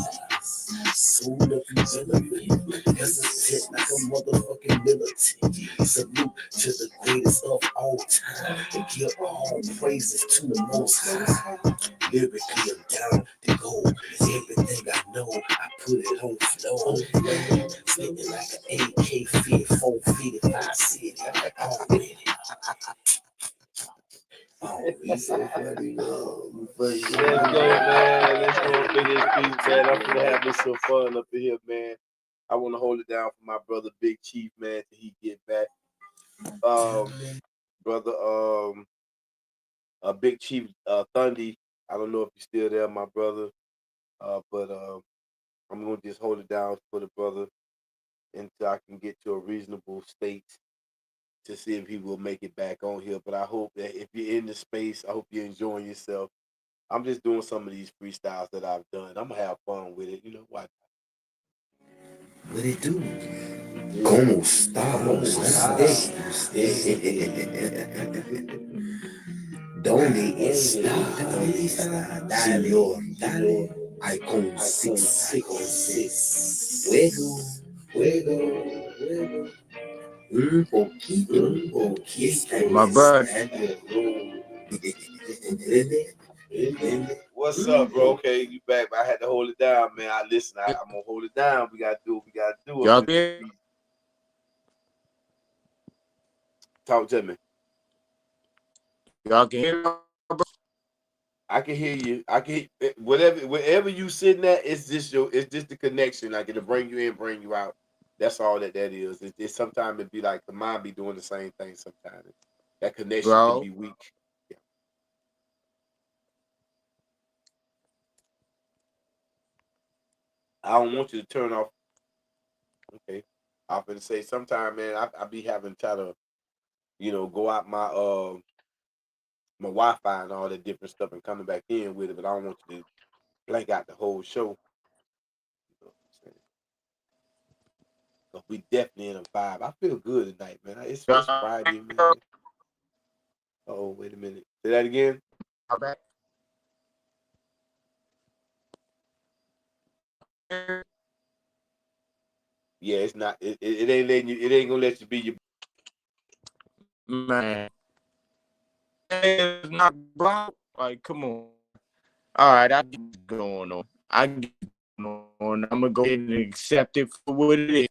Soon if you relevant, cause it's hit like a motherfucking militant. Salute to the greatest of all time, and give all praises to the most high. Lyrically, I'm down to go. Everything I know, I put it on flow. Spitting like an AK 455 city. Already. Let's go, man. Let's go up in this piece, man. I'm gonna have me some fun up in here, man. I want to hold it down for my brother Big Chief, man, till he get back. Brother, Big Chief Thundy. I don't know if you're still there, my brother. But I'm gonna just hold it down for the brother until I can get to a reasonable state to see if he will make it back on here. But I hope that if you're in the space, I hope you're enjoying yourself. I'm just doing some of these freestyles that I've done. I'm gonna have fun with it. You know why? What it do? Como estamos? ¿Dónde está? Señor, dale. Icon 666. Fuego. Un poquito. My brother. What's up, bro? Okay, you back. But I had to hold it down, man. I'm gonna hold it down. We gotta do what we gotta do. Y'all can Talk to me. Y'all can hear me? I can hear you. I can wherever you sitting at. It's just the connection. Like it'll bring you in, bring you out. That's all that is. It's sometimes it be like the mind be doing the same thing. Sometimes that connection can be weak. Yeah. I don't want you to turn off. Okay. I'm gonna say sometime, man, I be having to, go out my Wi-Fi and all that different stuff and coming back in with it, but I don't want you to blank out the whole show. You know what I'm saying? But we definitely in a vibe. I feel good tonight, man. It's Friday, man. Oh, wait a minute. Say that again. Yeah, it's not. It ain't letting you. It ain't gonna let you be your Man. It's not bro. Like, come on. All right, I get what's going on. I'm gonna go ahead and accept it for what it is.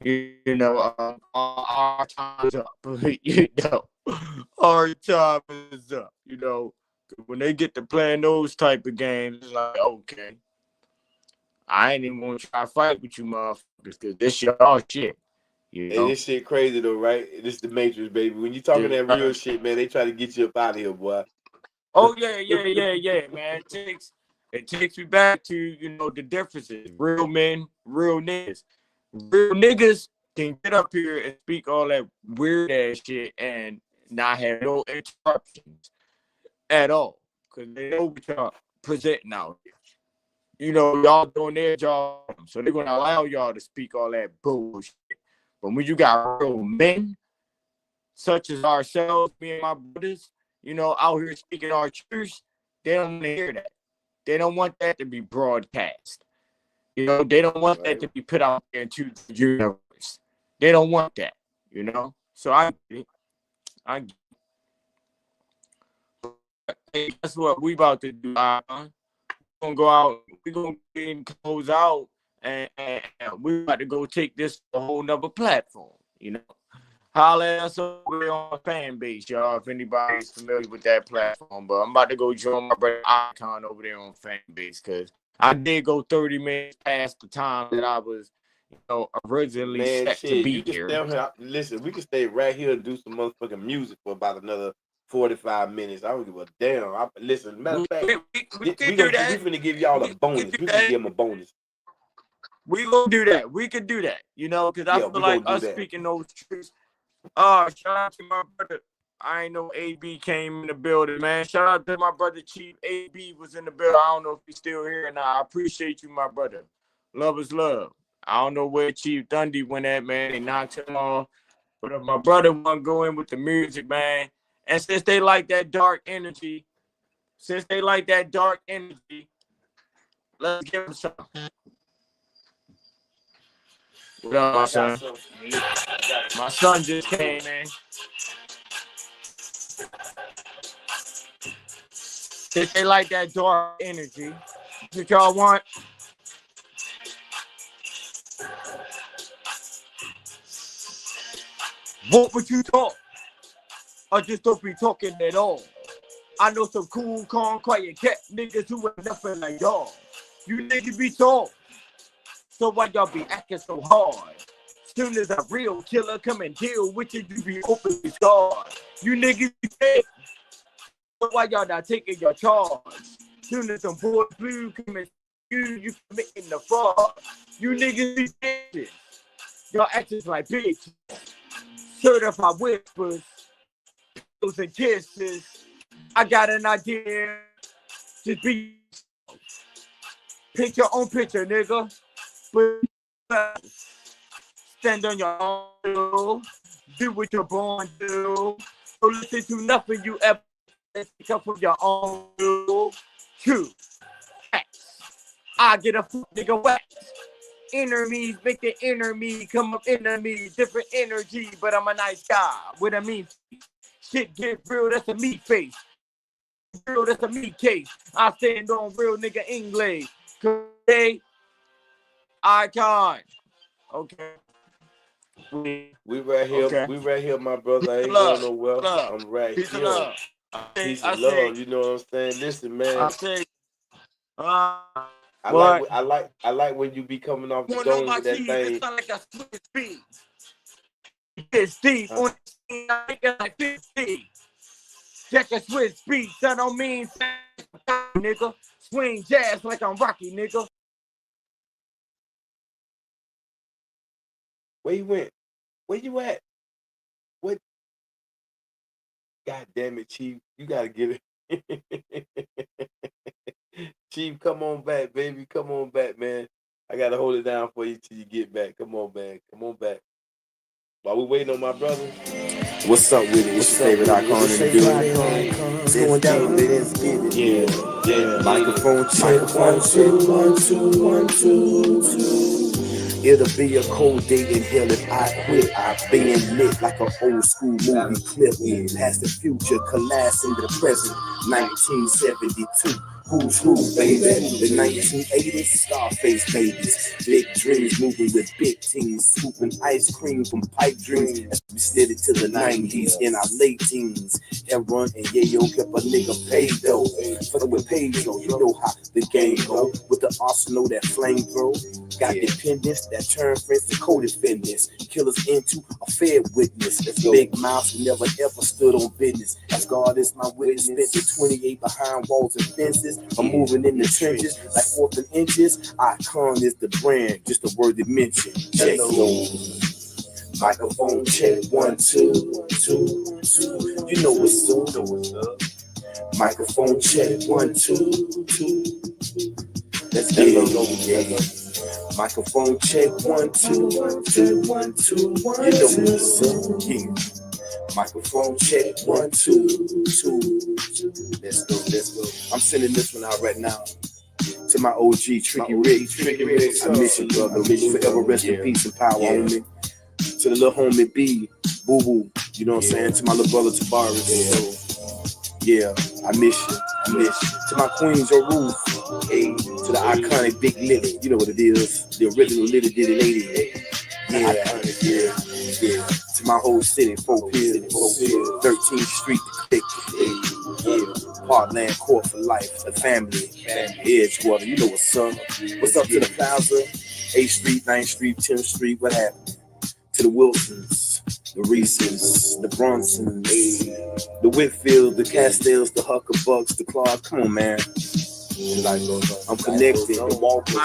You know, our time's up. You know, our time is up. You know, when they get to playing those type of games, it's like, okay, I ain't even gonna try to fight with you motherfuckers because this y'all shit. You Hey, know, this shit crazy though, right? This the Matrix, baby. When you talking that real shit, man, they try to get you up out of here, boy. oh yeah, man. It takes me back to the differences. Real men, real niggas. Real niggas can get up here and speak all that weird ass shit and not have no interruptions at all. Cause they know what y'all presenting out here. You know, y'all doing their job, so they're gonna allow y'all to speak all that bullshit. But when you got real men, such as ourselves, me and my brothers, out here speaking our truths, they don't want to hear that. They don't want that to be broadcast. They don't want that to be put out there into the universe. They don't want that, So I get it. Hey, that's what we about to do. We're gonna go out. We're gonna close out, and we're about to go take this to a whole nother platform. Holla at us over there on fan base, y'all, if anybody's familiar with that platform. But I'm about to go join my brother Icon over there on fan base because I did go 30 minutes past the time that I was, originally set to be here. Listen, we can stay right here and do some motherfucking music for about another 45 minutes. I don't give a damn. Listen, matter of fact, we finna give y'all a bonus. We can give them a bonus. We gonna do that. We could do that, because I feel like us speaking those truths. Shout out to my brother. I ain't know AB came in the building, man. Shout out to my brother Chief. AB was in the building. I don't know if he's still here or not. I appreciate you, my brother. Love is love. I don't know where Chief Dundee went at, man. They knocked him off. But if my brother want to go in with the music, man, and since they like that dark energy, let's give them some. What up, my son? My son just came, man. Since they like that dark energy, what y'all want? What would you talk? I just don't be talking at all. I know some cool, calm, quiet cat niggas who ain't nothing like y'all. You niggas be soft. So why y'all be acting so hard? Soon as a real killer come and deal with you, you be openly scarred. You niggas be fake. So why y'all not taking your charge? Soon as some boys blue come and you committing the fraud. You niggas be bitches. Y'all acting like bitches. Certified whispers. Pills and kisses. I got an idea. Just be. Pick your own picture, nigga. But stand on your own. Do what you're born to do. Don't listen to nothing you ever pick up from your own. True. I get a nigga wet. Enemies make the inner me come up inner me. Different energy, but I'm a nice guy with a mean shit get real, that's a me face. Real, that's a me case. I stand on real nigga English. Okay. Icon. Okay. We right here. Okay. We right here, my brother. I ain't going nowhere. I'm right Peace here. Love. Peace and love. You know what I'm saying? Listen, man. I say, I like when you be coming off the dome with that thing. It's not like a Swiss beat. It's deep on I think it's like 50. Check a Swiss beat. That don't mean nigga. Swing jazz like I'm Rocky, nigga. Where you went? Where you at? What? God damn it, Chief. You gotta get it. Chief, come on back, baby. Come on back, man. I gotta hold it down for you till you get back. Come on, man. Come on back. While we waiting on my brother. What's up with it? It's your favorite icon in the building. It's going down. Let's get it. Yeah. Microphone check. 1, 2, 1, 2, 1, 2, 2. It'll be a cold day in hell if I quit. I've been lit like an old school movie clip. Past the future, collapse into the present. 1972. Who's who, baby? The 1980s, Scarface babies. Big dreams moving with big teams. Scooping ice cream from pipe dreams. As we slid it to the 90s in our late teens. Heron and Yayo kept a nigga paid though. Fucking with Pedro, you know how the game go. With the arsenal that flame throw. Got dependents that turn friends to co-defendants. Killers into a fair witness. Big mouths who never ever stood on business. As God is my witness, spent the 28 behind walls and fences. I'm moving in the trenches like 4th and inches. Icon is the brand, just a word to mention. Check microphone check 1, 2, 2, 2. You know what's up. Microphone check 1, 2, 2. Let's get it. Microphone check 1, 2, 1, 2, 1, 2. You know what's up. Yeah. Microphone check 1, 2, 2. Let's go. I'm sending this one out right now to my OG Tricky Rick. I miss you, brother. Forever rest in peace and power, homie. To the little homie B, Boo Boo. You know what I'm saying? To my little brother Tavares. Yeah, I miss you. To my queen Joe Ruth. Hey, to the iconic Big Lily. You know what it is. The original Little Diddy Lady. Yeah. To my whole city, 4 Piers, 13th Street, Parkland Court for life, the family, Edgewater, you know what's up. What's up to the Plaza, 8th Street, 9th Street, 10th Street, what happened? To the Wilsons, the Reeses, the Bronsons, the Whitfield, the Castells, the Huckabucks, the Clark. Come on, man. I'm connected, the Walkers.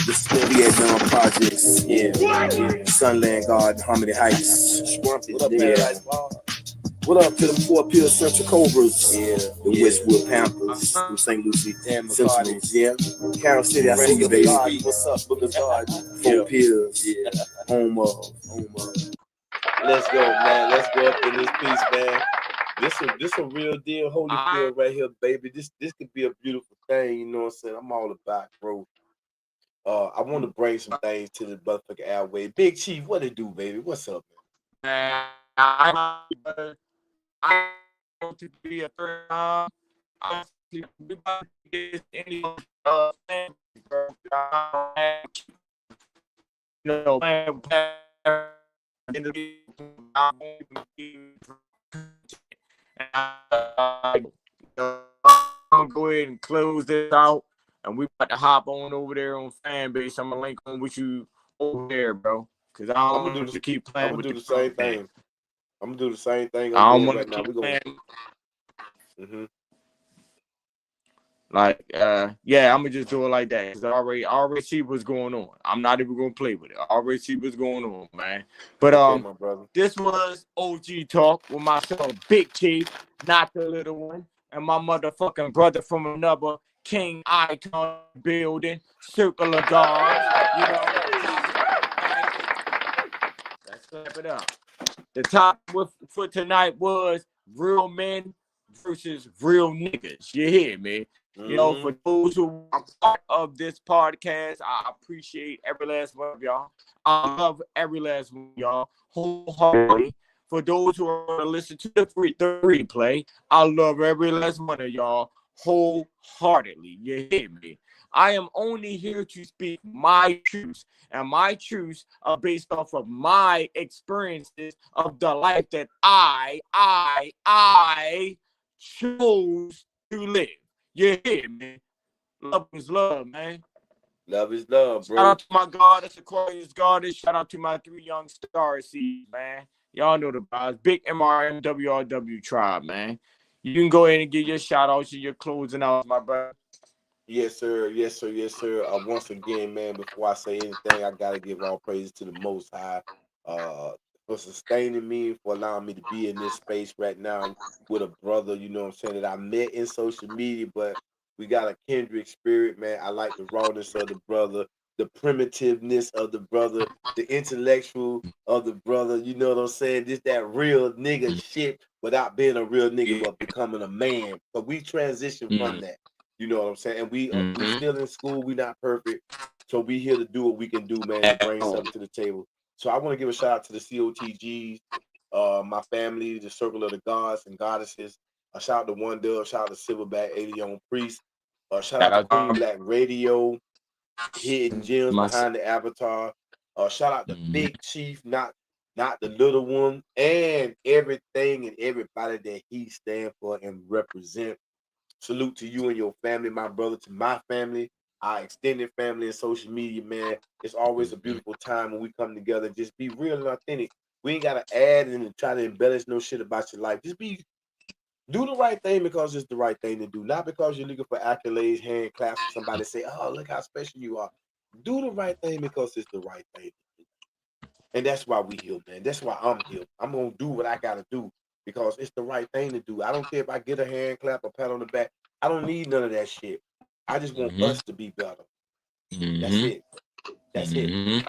This is the Vietnam Projects, Sunland Garden, Harmony Heights. What up to the 4 Pill Central Cobras? The Westwood Panthers, the St. Lucie Sentinels, Carroll City, I see you, baby. What's up, Booker's Garden? 4 Pills, home of. Let's go, man. Let's go up in this piece, man. This a real deal Holyfield right here, baby. This could be a beautiful thing, you know what I'm saying? I'm all about growth. I want to bring some things to the motherfucking airway. Big Chief, what it do, baby? What's up, man? I want to be a third time. You know, I'm gonna go ahead and close this out, and we about to hop on over there on Fanbase. I'm gonna link on with you over there, bro. Cause I'm gonna do keep playing. I'm gonna do the same thing. I'm gonna do the same thing. I don't want to keep playing. Like, yeah, I'm gonna just do it like that. Cause I already see what's going on. I'm not even gonna play with it. I already see what's going on, man. But this was OGTalk with myself, Big Chief, not the little one, and my motherfucking brother from another King Icon building, Circle of God. You know, let's clap it up. The topic for tonight was real men versus real niggas. You hear me? You know, for those who are part of this podcast, I appreciate every last one of y'all. I love every last one of y'all wholeheartedly. For those who are going to listen to the replay, I love every last one of y'all wholeheartedly. You hear me? I am only here to speak my truths, and my truths are based off of my experiences of the life that I chose to live. You hear me? Love is love, man. Love is love, bro. Shout out to my goddess, Aquarius goddess. Shout out to my 3 young star seeds, man. Y'all know the vibes. Big MRM WRW tribe, man. You can go ahead and get your shout outs and your closing out, my brother. Yes, sir. Yes, sir. Yes, sir. Once again, man, before I say anything, I gotta give all praise to the Most High, uh, for sustaining me, for allowing me to be in this space right now with a brother. You know what I'm saying, that I met in social media, but we got a kindred spirit, man. I like the rawness of the brother, the primitiveness of the brother, the intellectual of the brother. You know what I'm saying? Just that real nigga shit without being a real nigga, but becoming a man. But we transition from that. You know what I'm saying? And we still in school. We not perfect. So we here to do what we can do, man, to bring something to the table. So I want to give a shout out to the COTGs, my family, the Circle of the Gods and Goddesses. A shout out to One Dove, shout out to Silverback, 80 on Priest. Shout out to Queen Black Radio, Hidden Gems Behind the Avatar. Shout out to Big Chief, not the little one, and everything and everybody that he stand for and represent. Salute to you and your family, my brother, to my family, our extended family and social media, man. It's always a beautiful time when we come together and just be real and authentic. We ain't gotta add and try to embellish no shit about your life. Just do the right thing because it's the right thing to do, not because you're looking for accolades, hand claps, or somebody say, "Oh, look how special you are." Do the right thing because it's the right thing to do. And that's why we here, man. That's why I'm here. I'm gonna do what I gotta do because it's the right thing to do. I don't care if I get a hand clap or pat on the back. I don't need none of that shit. I just want us to be better. That's it. That's it.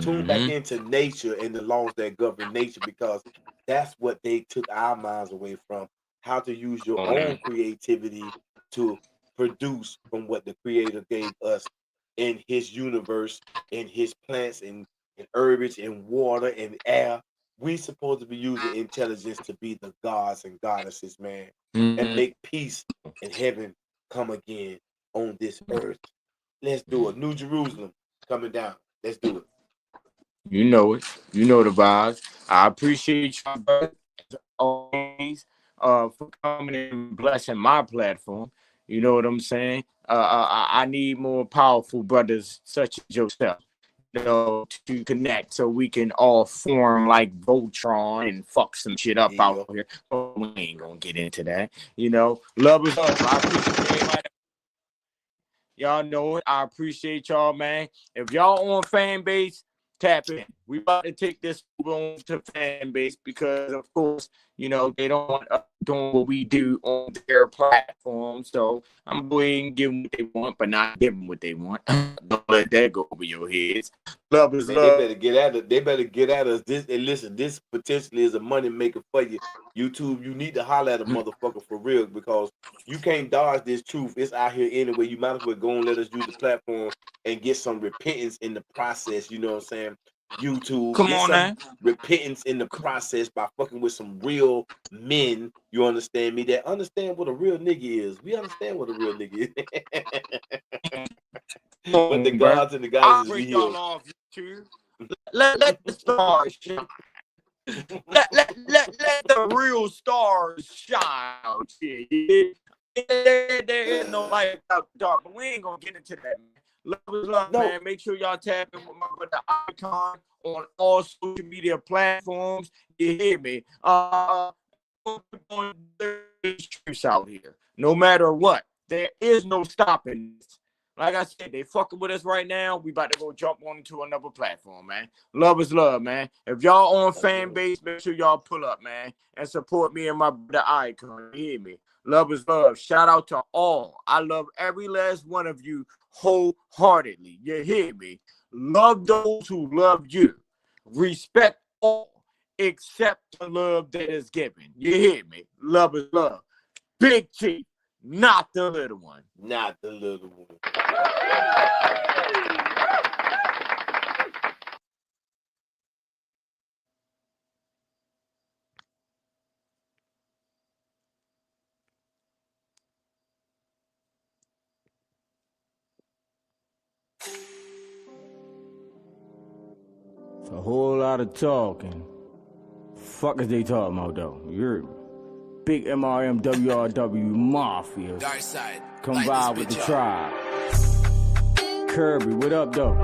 Tune back into nature and the laws that govern nature, because that's what they took our minds away from. How to use your own creativity to produce from what the Creator gave us in His universe, in His plants and herbage and water and air. We supposed to be using intelligence to be the gods and goddesses, man, and make peace and heaven come again on this earth. Let's do it. New Jerusalem coming down. Let's do it. You know it. You know the vibes. I appreciate you as always for coming and blessing my platform. You know what I'm saying? I need more powerful brothers such as yourself, you know, to connect so we can all form like Voltron and fuck some shit up out here. But we ain't gonna get into that. You know, love is love. I appreciate everybody. Y'all know it. I appreciate y'all, man. If y'all on fan base, tap in. We about to take this on to fan base because, of course, you know, they don't want us doing what we do on their platform. So I'm going to give them what they want, but not give them what they want. Don't let that go over your heads. Love is love. They better get at it. They better get at us. This, and listen, this potentially is a money maker for you. YouTube, you need to holler at a motherfucker for real, because you can't dodge this truth. It's out here anyway. You might as well go and let us use the platform and get some repentance in the process. You know what I'm saying? YouTube, Come get on, some man. repentance in the process by fucking with some real men. You understand me? That understand what a real nigga is. We understand what a real nigga is. But the gods and the goddesses be here. Off YouTube. Let the stars shine. let the real stars shine out here. There is no light out the dark, but we ain't gonna get into that, man. Love is love, man. Make sure y'all tap in with my brother Icon on all social media platforms. You hear me? Out here. No matter what, there is no stopping this. Like I said, they fucking with us right now. We about to go jump on into another platform, man. Love is love, man. If y'all on fan base, make sure y'all pull up, man, and support me and my brother Icon. You hear me? Love is love. Shout out to all. I love every last one of you wholeheartedly. You hear me? Love those who love you. Respect all except the love that is given. You hear me? Love is love. Big Chief, not the little one. Not the little one. It's a whole lot of talking. Fuck is they talking about though? You're big MRMWRW Mafia. Dark side. Come Light vibe this with the bitch tribe. Kirby, what up though?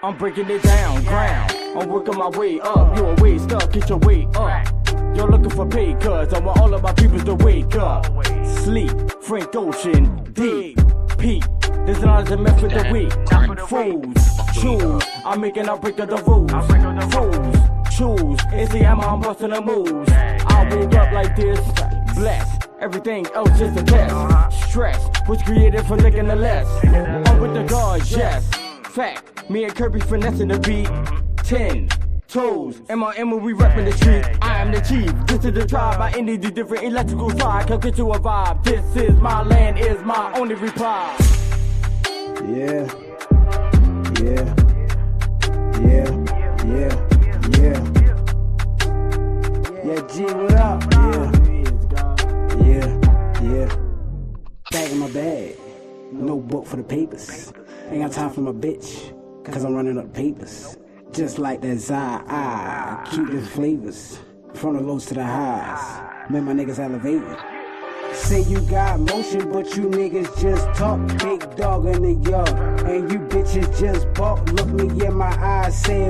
I'm breaking it down, ground. I'm working my way up. You a way stuck, get your weight up. You're looking for pay, cuz I want all of my peoples to wake up. Sleep, Frank Ocean, dig, peak. This knowledge and mess with the weak. Fools, choose. I'm making a break of the rules. Fools, choose. It's the I'm busting the moves. I woke up like this, blessed. Everything else is a test. Stress was created for licking the less. I'm with the guards, yes. Fact, me and Kirby finessing the beat. 10 toes, M.I.M. we reppin' the street. I am the chief, this is the tribe. I ended the different electrical side. Come get you a vibe. This is my land, is my only reply. Yeah, yeah, yeah, yeah, yeah. Yeah, G, what up? Yeah. Back in my bag, no book for the papers. Ain't got time for my bitch, cause I'm running up papers. Just like that I keep the flavors from the lows to the highs. Man, my niggas elevating. Say you got motion, but you niggas just talk. Big dog in the yard, and you bitches just balk. Look me in my eyes, say